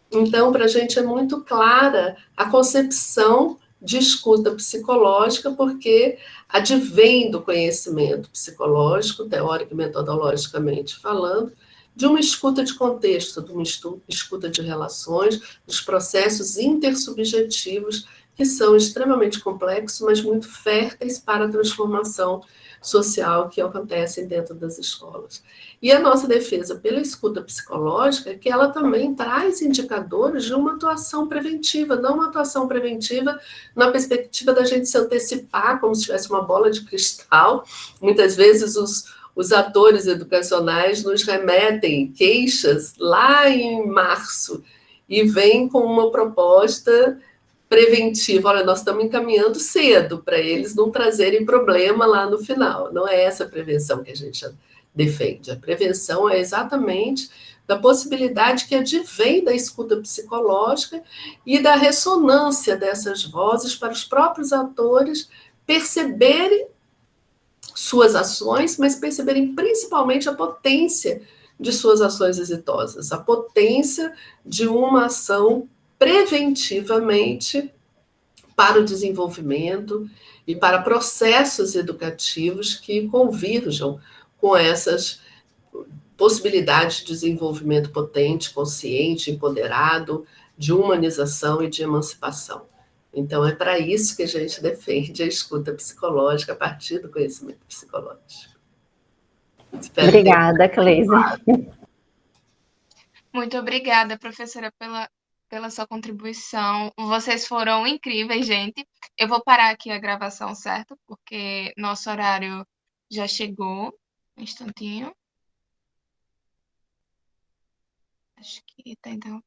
Então, para a gente é muito clara a concepção de escuta psicológica, porque advém do conhecimento psicológico, teórico e metodologicamente falando, de uma escuta de contexto, de uma escuta de relações, dos processos intersubjetivos que são extremamente complexos, mas muito férteis para a transformação social que acontece dentro das escolas. E a nossa defesa pela escuta psicológica é que ela também traz indicadores de uma atuação preventiva, não uma atuação preventiva na perspectiva da gente se antecipar, como se tivesse uma bola de cristal. Muitas vezes os atores educacionais nos remetem queixas lá em março e vêm com uma proposta preventiva. Olha, nós estamos encaminhando cedo para eles não trazerem problema lá no final. Não é essa a prevenção que a gente defende. A prevenção é exatamente da possibilidade que advém da escuta psicológica e da ressonância dessas vozes para os próprios atores perceberem suas ações, mas perceberem principalmente a potência de suas ações exitosas, a potência de uma ação preventivamente para o desenvolvimento e para processos educativos que convirjam com essas possibilidades de desenvolvimento potente, consciente, empoderado, de humanização e de emancipação. Então, é para isso que a gente defende a escuta psicológica a partir do conhecimento psicológico. Obrigada, Cleise. Muito obrigada, professora, pela sua contribuição. Vocês foram incríveis, gente. Eu vou parar aqui a gravação, certo? Porque nosso horário já chegou. Um instantinho. Acho que tá então.